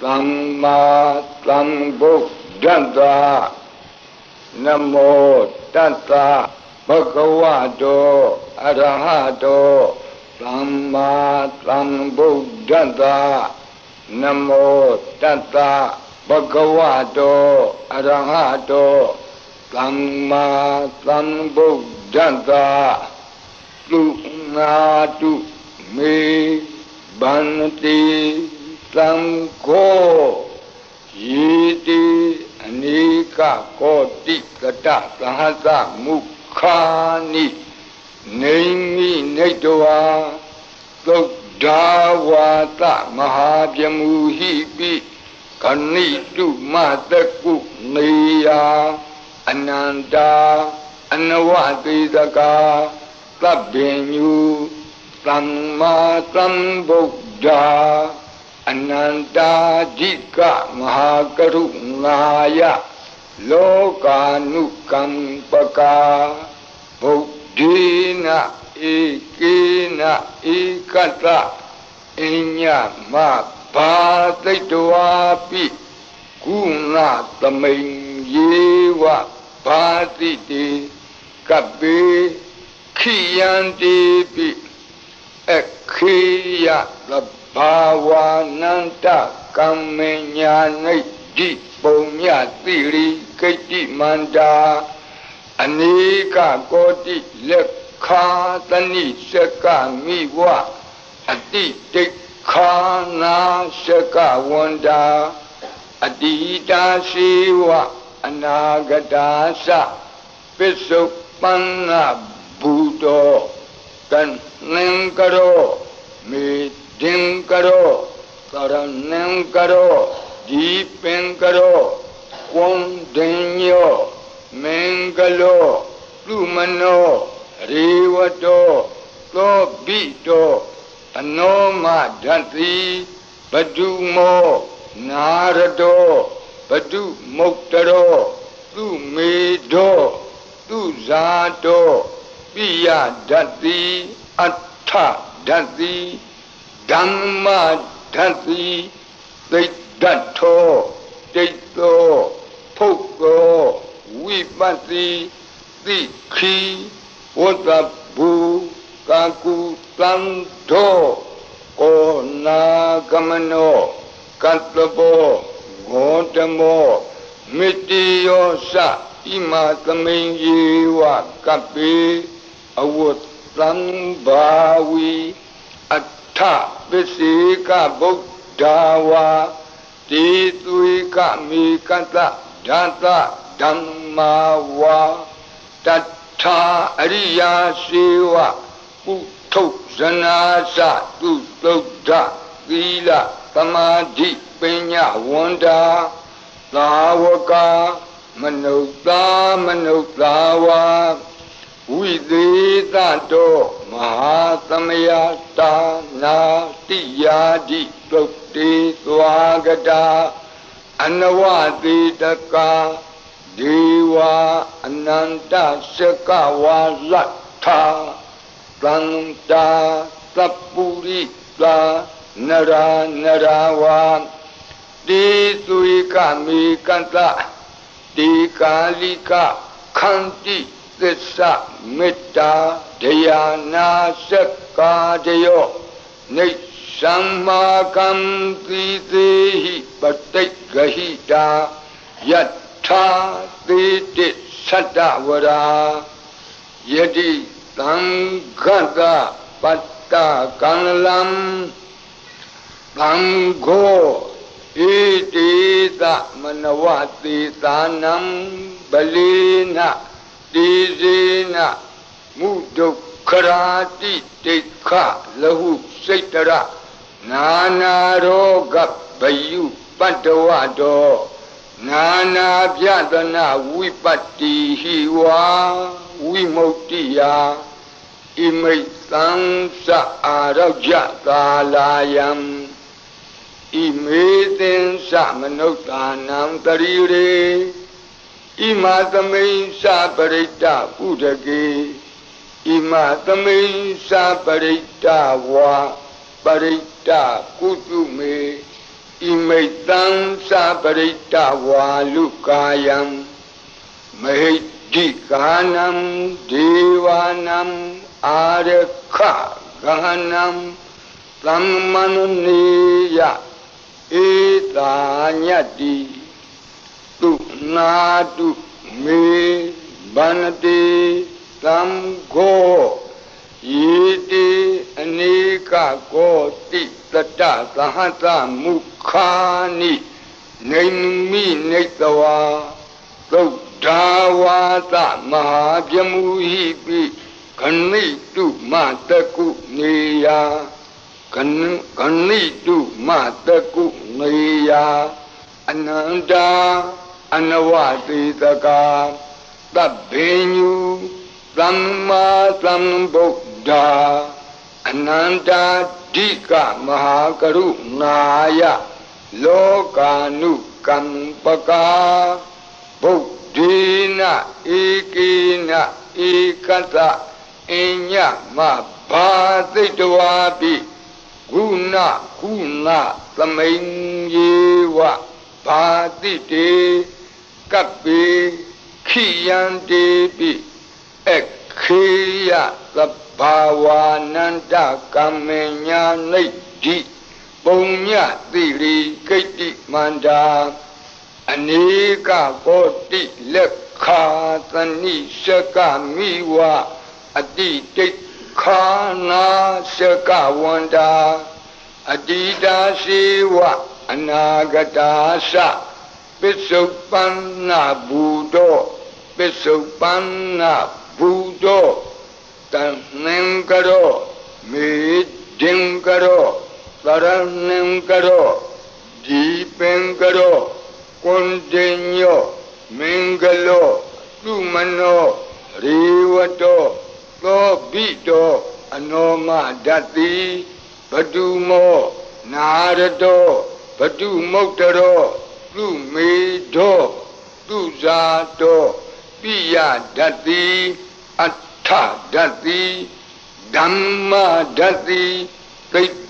သမ္မာသမ္ဗုဒ္ဓတ္တ Namo Tassa Bhagavato Arahato Samma Sambuddhassa Namo Tassa Bhagavato Arahato Samma Sambuddhassa Lunatu Me Bhanti Sangho Yiti Anika Koti Kata Sahasa Mukhani Naimi Naitwa Sodhavata Mahabhyamuhipi Kanitu Mataku Niya Ananda Anavadidaka Tabbinyu Samma Sambuddha Ananda Jika Mahakarunaya Lokanukampaka Buddhina Ikina Ikata Inya Mabhataitwapi Guna Tamayyewa Bhatiti Kabbe Khiyantipi Ekhiya Bhavananta Kammenyanai Diponya Tiri Kati Manda Anika Koti Lekha Tani Seka Miwa Ati Tekhana Seka Wanda Adita Siwa Anagadasa Pisupana Buddha Kan Nengkaro Meeting karo, Karanam karo, Deepin karo, Kondenyo, Mengalo, Lumano, Rivato, Tobito, Anoma Dhanti, Badumo, Narado, Badu Moktaro, Tumedo, Tuzato, Piya Dhanti, Atta. Dhanti, Dhamma Dhanti, Daitto, Daitto, Pukko, Vipati, Dikhi, Vatabu, Kaku, Tanto, Onagamano, Katlabo, Gotamo, Mitiyosa, Imatamenyiwa, Kapi, Awut, Sambhavi Atta Visika Buddhawa Tituika Mikata Data Dhammawa Tattha Ariya Siva Utto Zanasa Tuttodha Sila Samadhi Pinya Wanda Lavaka Manutawa Videtato Mahasamayata Natiyadi Tukti Swagata Anavaditaka Deva Ananta Shakawa Latha Santa Sapurita Nara Narawa Disuika Mikanta Dikalika Kanti Tissa Mitta Dhyana Sakadayo Nishammakam Tidehi Patikahita Yatha Titi Sattavara Yadi Sangata Patta Kanalam Sangho Itita Manavati Tanam Balina Dizina Mudukharati Tekha Lahu Saitara Nana Roga Bayu Padavado Nana Vyadana Vipati Hiwa Vimoktiya Imai Samsa Araja Kalayam Imeten Samanotanam Tarire Imatame Saparita Udage Imatame Saparita Wa Parita Kutume Imetan Saparita Wa Lukayam Mahiti Ganam Devanam Arekha Ganam Brahmanuniya Etanyati Tu Nadu Me Banati Tamgo Yiti Anika Koti Tata Sahata Mukhani Naimi Netawa Dawata Mahabyamuhipi Kanitu Mataku Niya Kanitu Mataku Niya Ananda Anawati Taka Tabhenyu Samma Sambuddha Ananda Dika Mahakaru Naya Lokanu Kampaka Buddhina Ikina Ikata Inya Mabhaditwapi Guna Guna Samayyewa Bhadite Kapi Khiyandepi Ekhiya Sabhavananda Kamenya Nidhi Punya Tiri Kiti Manda Anika Koti Lekha Tani Shaka Miwa Aditi Khana Shaka Wanda Adida Siwa Anagata Sa Pisupana Buddho Pisupana Buddho Tanengaro Midingaro Saranengaro Deepengaro Continue, Mingalo, Lumano, Rivato, Lobito, Anoma Dati, Padumo, Narado, Padumotaro, Lumido, Luzato, Pia Dati, Atta Dati, Dhamma Dati,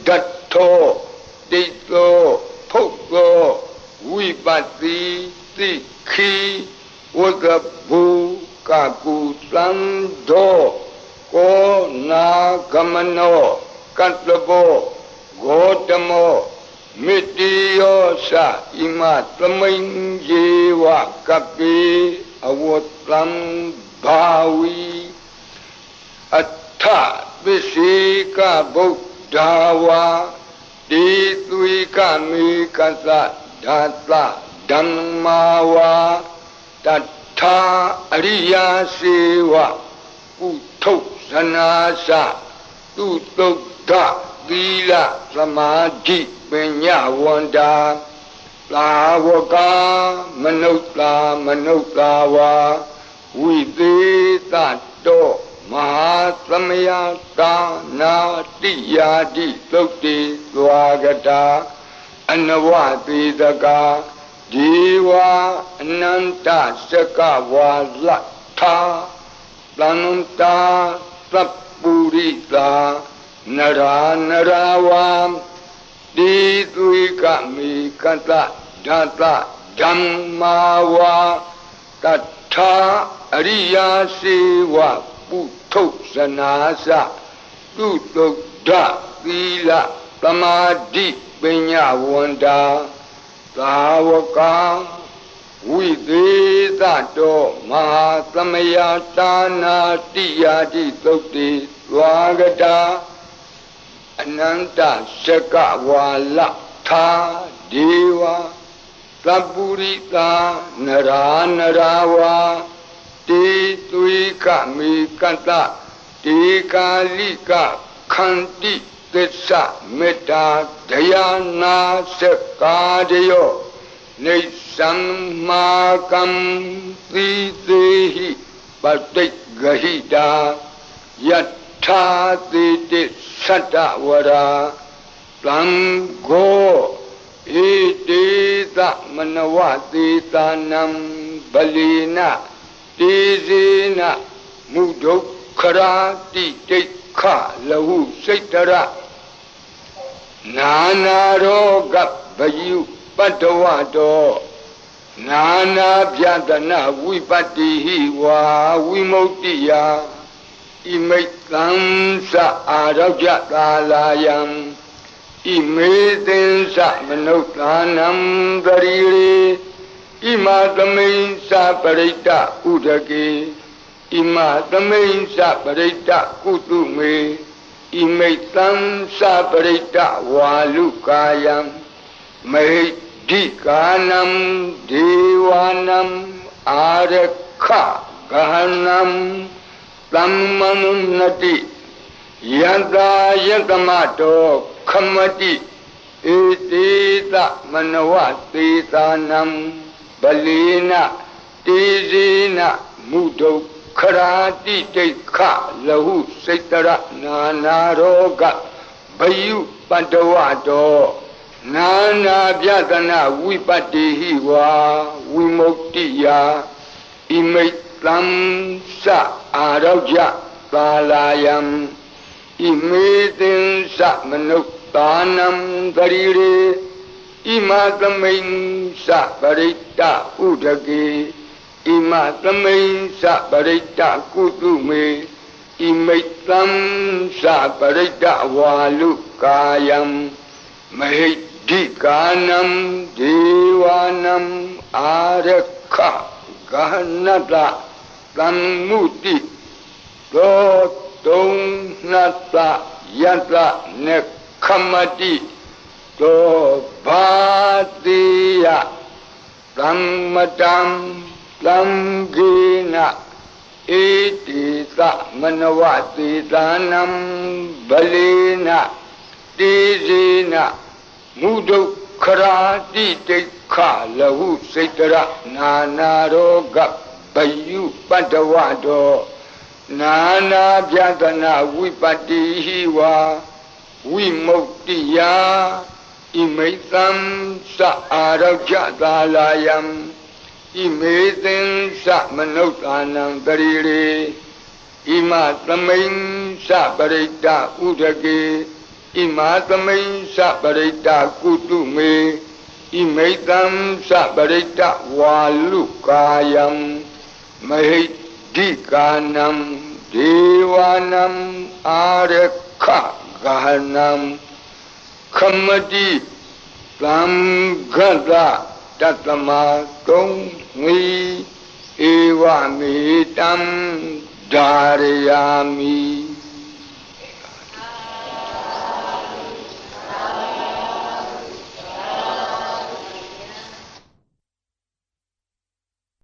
Dato, Dito, Poko, Vipati Tikhi Vagabu Kaku Sando Ko Nagamano Katlabo Gotamo Mitiyosa Ima Tamayyewa Kapi Awotlam Bhavi Atta Visika Buddhawa Ditwika Mikasa Data Dhammawa Tata Ariya Sewa Utto Sanasa Tutokta Vila Samadhi Penyawanda Lavaka Manutlawa Vidita Do Mahasamaya Dana Diyadi Sokti Swagata Anavati Daka Jiva Ananta Sakava Latha Plananta Sapurita Nara Naravam Ditwika Mikata Data Dhammawa Tata Ariya Sewa Putto Sanasa Tutokda Vila Samadhi Penyawanda Savaka Vidita Do Mahasamaya Dana Diyadi Sokti Swagata Ananta Sakava Latha Deva Sapurita Nara Narawa Ditwika Mikata Tikalika Khanti Tessa Metta Dayana Sakadayo Nisammakam Tidehi Patigahita Yatha Titi Satavara Plango Idita Manawati Tanam Balina Tizina Mudokharati Tekha Lahu Saitara Nana Roga Bayu Padawado Nana Pyatana Vipati Wa Vimuktiya Imaitansa Arajatalayam Imaitansa Manuktanam Darire Imatamensa Parita Udake Imatamensa Parita Kutume Imaitansa Parita Walukayam Dikanam Devanam Arakha Gahanam Tammanunati Yada Yadamato Kamati Etita Manawati Tanam Balina Tizina Mudo Karati Teka Lahu Setara Nanaroga Bayu Pandawado Nana Vyatana Vipati Wa Vimuktiya Imaitam Sa Araja Kalayam Imaitin Sa Manuktanam Darire Imatamain Sa Parita Udake Imatamain Sa Parita Kutume Imaitam Sa Parita Walukayam Dikanam Devanam Arakha Gahanata Tamuti Totong Nata Yata Nekamati To Bhatiya Tammatam Tamgina Etita Manavati Tanam Balina Tizina Mudo Karati Teka Lahu Setara Nanaroga Bayu Pandawado Nana Vyatana Vipati Wa Vimuktiya Imaitam Sa Arajatalayam Imaitam Sa Manuktanam Darire Imatamain Sa Parita Udake Imatamain Sa Parita Kutume Imaitam Sa Parita Walukayam Dikanam Devanam Arakha Gahanam Kamati Tamgada Tatama Tongmi Evamitam Dharayami